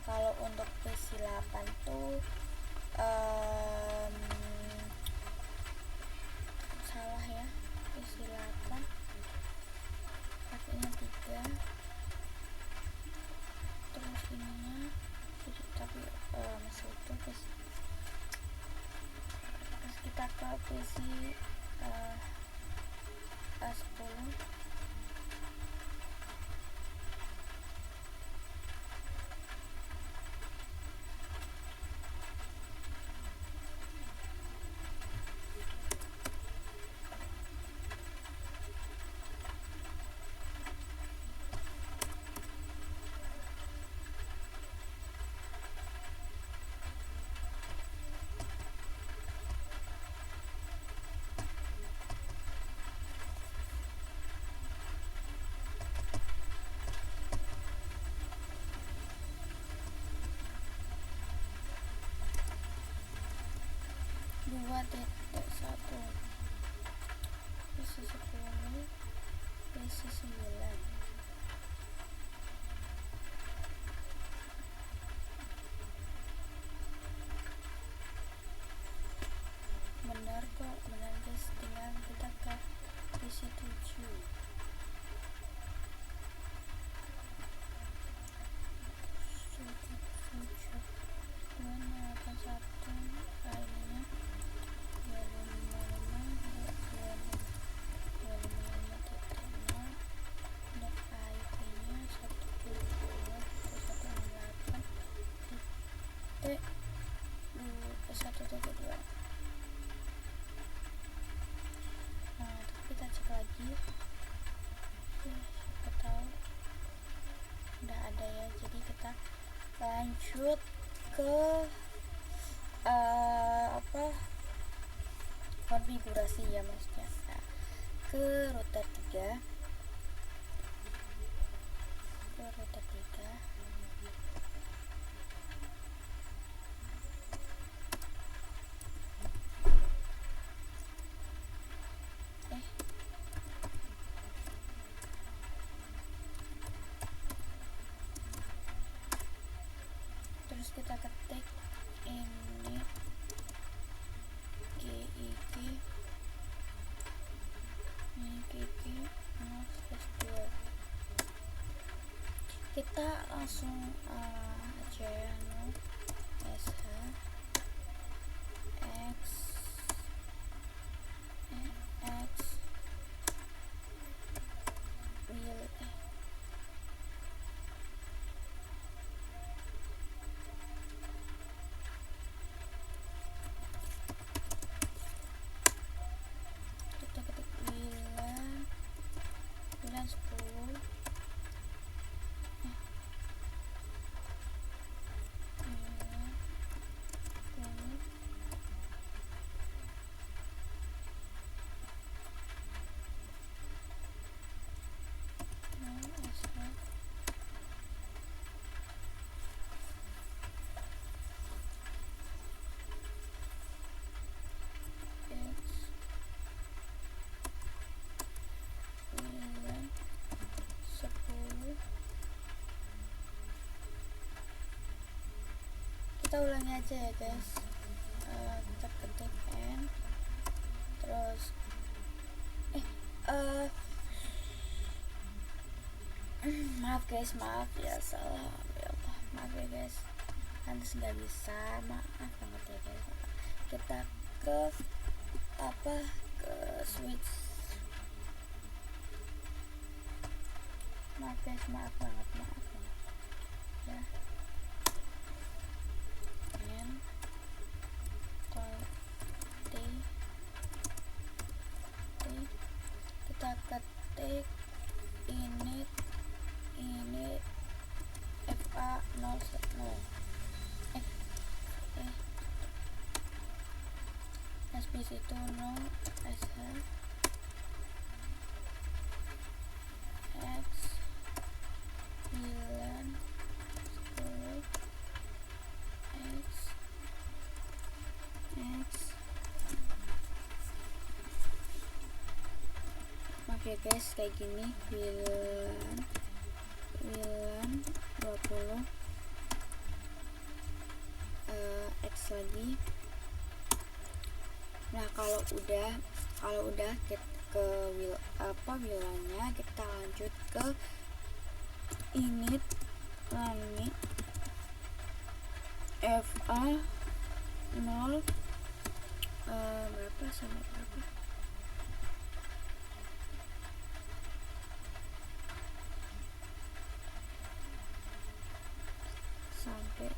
Kalau untuk PC8 tuh salah ya, PC8 pakainya 3 terus ininya jadi, tapi masih utuh guys. Terus kita ke PC A10. .1 PC 10 PC 9. Benar kok, benar guys, tinggal kita ke PC 7. Nah, kita cek lagi. Siapa tahu udah ada ya. Jadi kita lanjut ke konfigurasi ya maksudnya. Nah, ke router 3. Terus kita ketik ini GIG 0/2. Kita langsung aja ya, sh x will kita ketik WLAN 10. Kita ulangi aja ya guys. Kita ketik n terus maaf guys, maaf ya, salah ya Allah, maaf ya guys, nanti nggak bisa, maaf banget ya guys. Kita ke ke switch, maaf guys, maaf banget ya. Kita ketik di situ no sh x 9 10 x maaf ya guys, kayak gini bilan 20 x lagi. Nah kalau udah kita ke wilannya, kita lanjut ke init langit fa 0 berapa sama berapa, sampai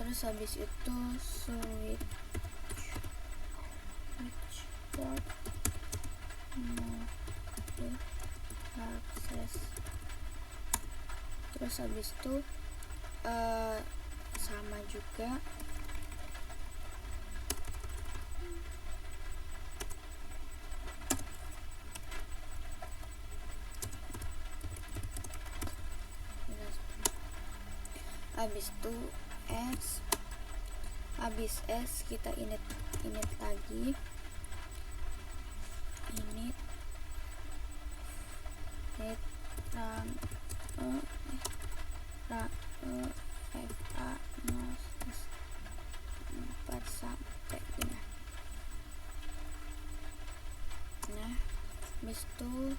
terus habis itu switch port mode access, terus habis itu sama juga habis itu habis S kita init lagi, init rang fa 4 sampai 5. Nah habis itu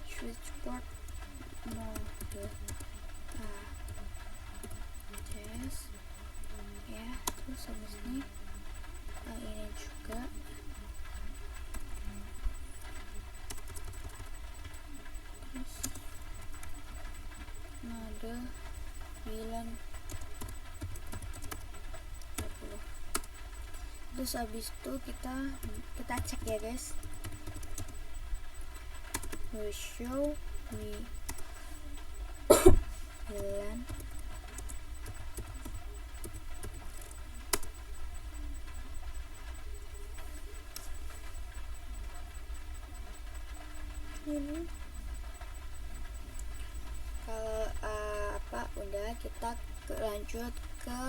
switch port mode access ya, terus habis ini juga terus mode bilan 20. Terus habis itu kita cek ya guys, will show bilan ini. Kalau udah, kita lanjut ke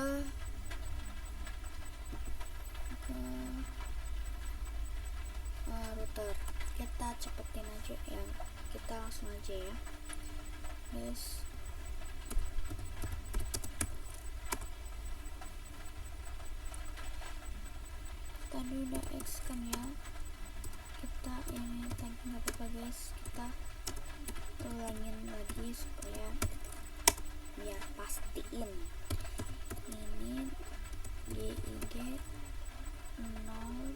router. Kita cepetin aja ya, kita langsung aja ya guys. Tadi udah X kan ya, kita ini tadi nggak apa-apa guys, kita ulangin lagi supaya biar pastiin. Ini GIG 0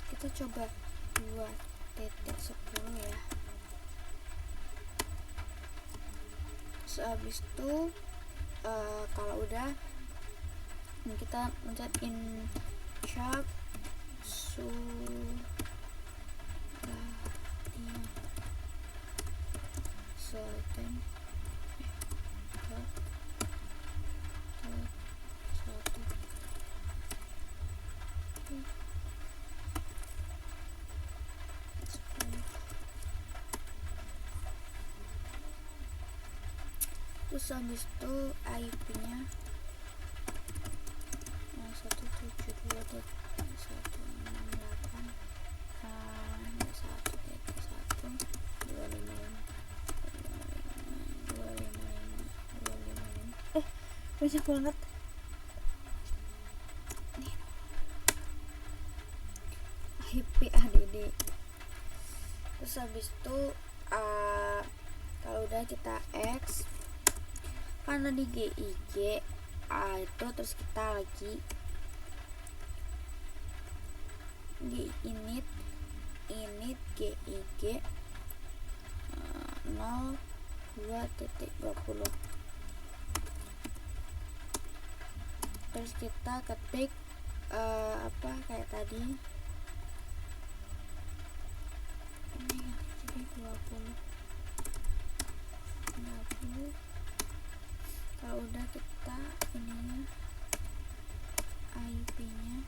kita coba 2.10 ya. Habis itu kalau udah kita mencet insert terus habis itu IP-nya 171.168.255.255 banyak banget nih IP ADD. Terus habis itu kalau udah kita X karena di GIG itu, terus kita lagi init GIG 02.20. terus kita ketik kayak tadi ini Kalau udah kita ininya IP nya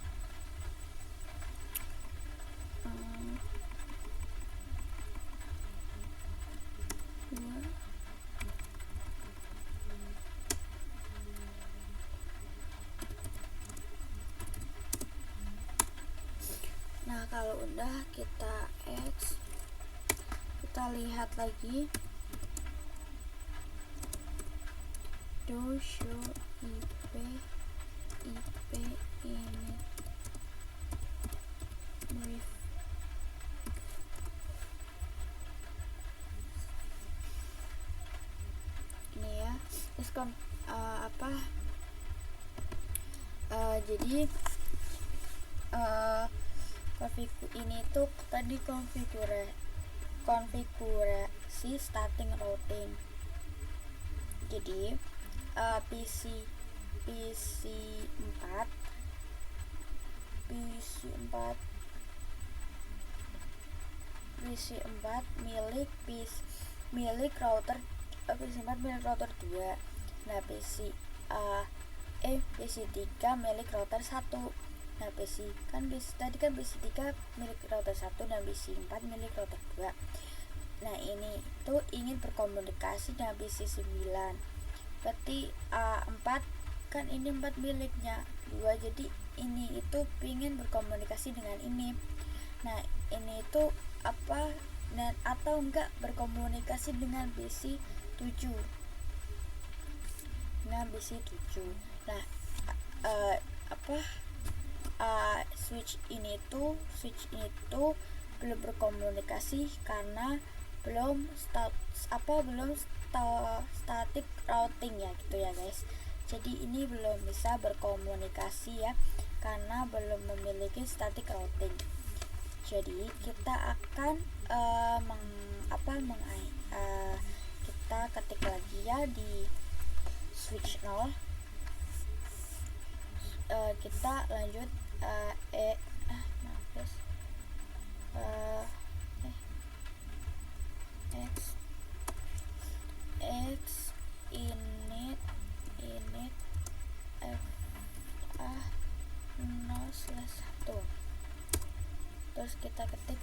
nah kalau udah kita lihat lagi do show IP init brief. Ini ya terus jadi ini tuh tadi konfigurasi starting routing. Jadi PC 4 milik router PC 4 milik router 2. Nah PC 3 milik router 1. Nah tadi kan PC 3 milik router 1 dan PC 4 milik router 2. Nah ini tuh ingin berkomunikasi dengan PC 9. Berarti 4 kan ini 4 miliknya 2, jadi ini itu ingin berkomunikasi dengan ini. Nah ini itu atau enggak berkomunikasi dengan PC 7. Nah switch ini tuh belum berkomunikasi karena belum static routing ya gitu ya guys. Jadi ini belum bisa berkomunikasi ya karena belum memiliki static routing. Jadi kita akan kita ketik lagi ya di switch 0. Kita lanjut x init fa 0/1. Terus kita ketik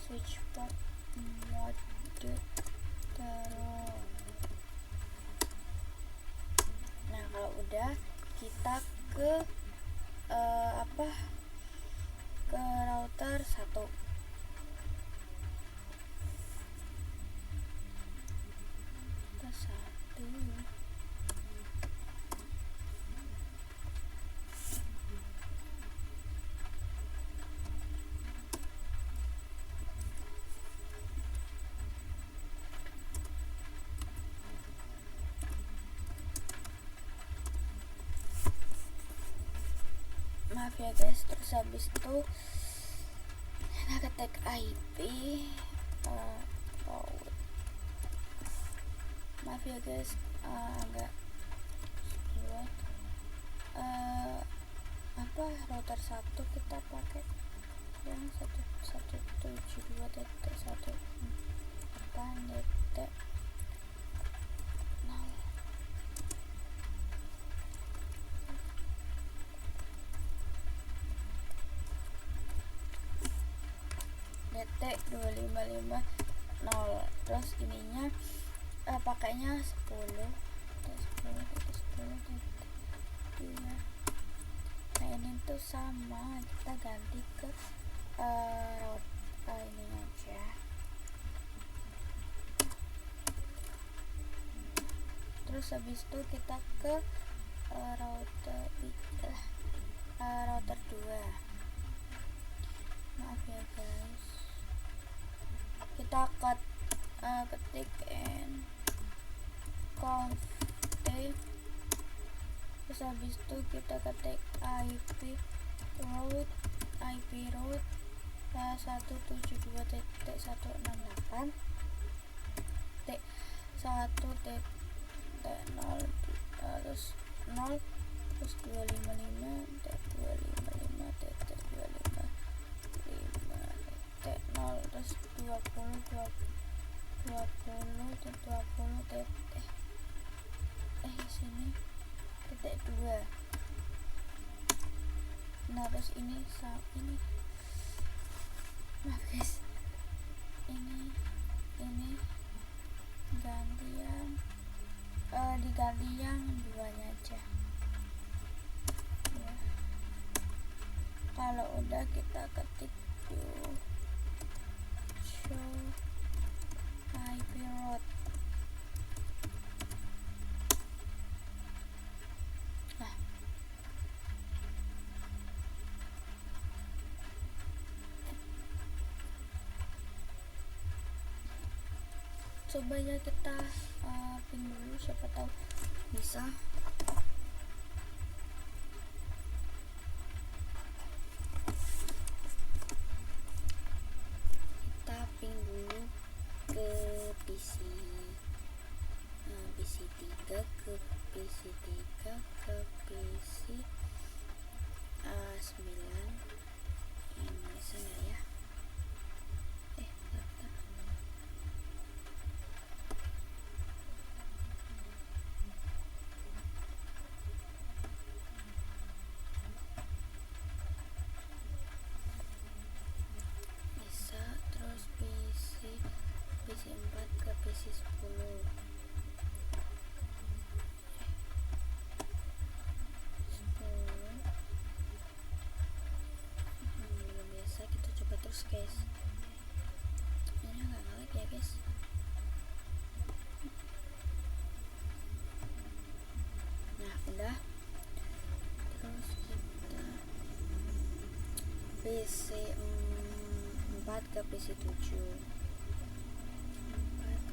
switch port mode terus. Nah kalau udah kita ke router 1. Maaf ya guys, terus habis itu kita ketik IP maaf ya guys, agak router 1 kita pakai yang 172.1.8.0. DT2550. Terus ininya pakainya 10. Nah ini tuh sama, kita ganti ke router ini aja. Terus habis itu kita ke router 2. Maaf ya guys, kita ketik config. Terus habis itu kita ketik IP route 172.168. 1 T0 terus 0 terus 255 T255 T255 T0 terus 20 T20 sini titik 2. Nah terus ini maaf guys, ini gantian diganti yang duanya aja ya. Kalau udah kita ketik show IP route. Nah coba ya kita pin dulu, siapa tahu bisa. Kita pin dulu ke PC PC3 ke PC3 ke PC 9. Ini bisa nggak ya? Daftar. Bisa. Terus PC4 ke PC10. Belum biasa, kita coba terus guys. Ini nggak ngelag ya guys. Nah udah, terus kita PC4 ke PC7, 4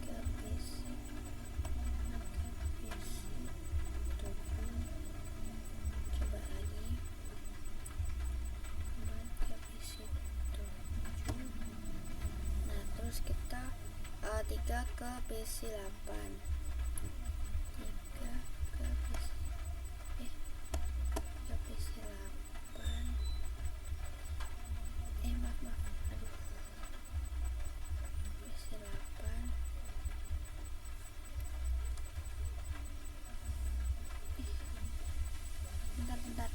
ke PC7, coba lagi 4 ke PC7. Nah terus kita 3 ke PC8, 3 ke PC8. Maaf, aduh, PC8. Bentar. Bentar.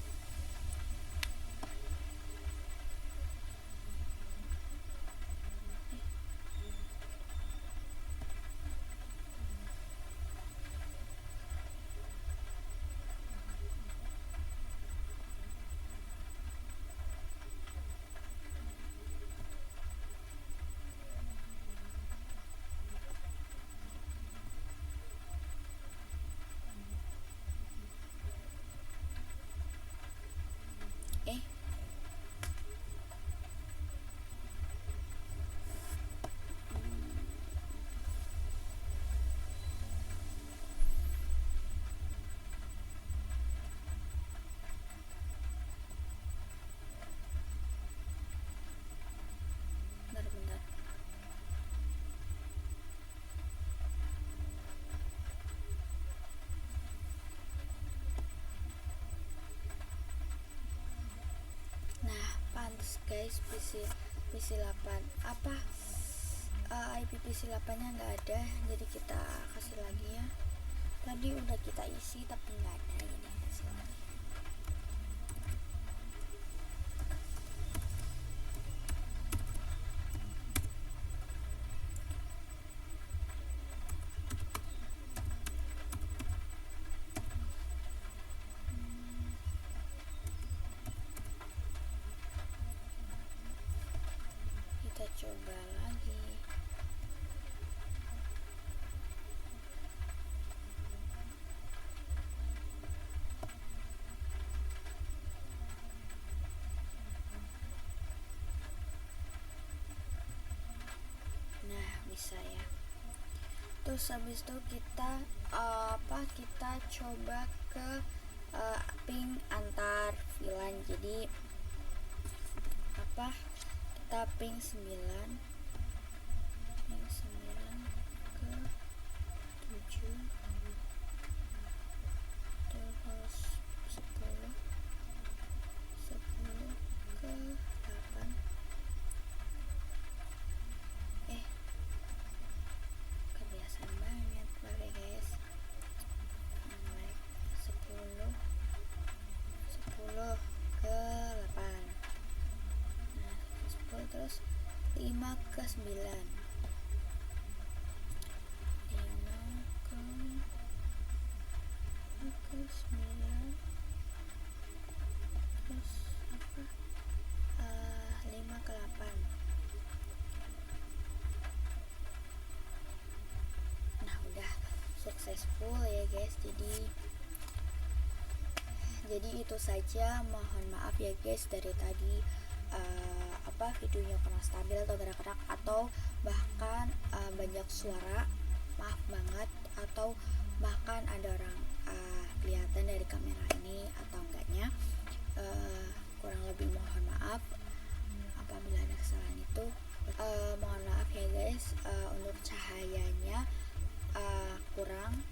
Nah pantes guys, PC8 apa IP PC8 nya nggak ada, jadi kita kasih lagi ya. Tadi udah kita isi tapi nggak ada, ini kasih lagi. Kita coba lagi. Nah bisa ya. Terus habis itu kita kita coba ke ping antar VLAN. Jadi kita ping 9 ke 7. terus 10 ke 8. Kebiasaan banget pakai guys. Mulai 10 ke 8. Nah 10 terus 5 ke 9. 5 ke 9 terus 5 ke 8. Nah udah successful ya guys. Jadi itu saja, mohon maaf ya guys dari tadi videonya kurang stabil atau gerak-gerak atau bahkan banyak suara, maaf banget, atau bahkan ada orang kelihatan dari kamera ini atau enggaknya. Kurang lebih mohon maaf apabila ada kesalahan itu. Mohon maaf ya guys, untuk cahayanya kurang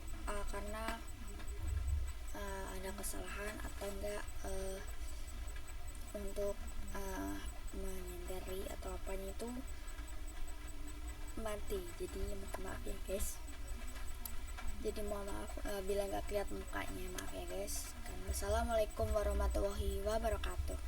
karena ada kesalahan atau enggak untuk menyadari atau apanya itu mati. Jadi mohon maaf ya guys. Jadi mohon maaf bila nggak kelihatan mukanya, maaf ya guys. Wassalamualaikum warahmatullahi wabarakatuh.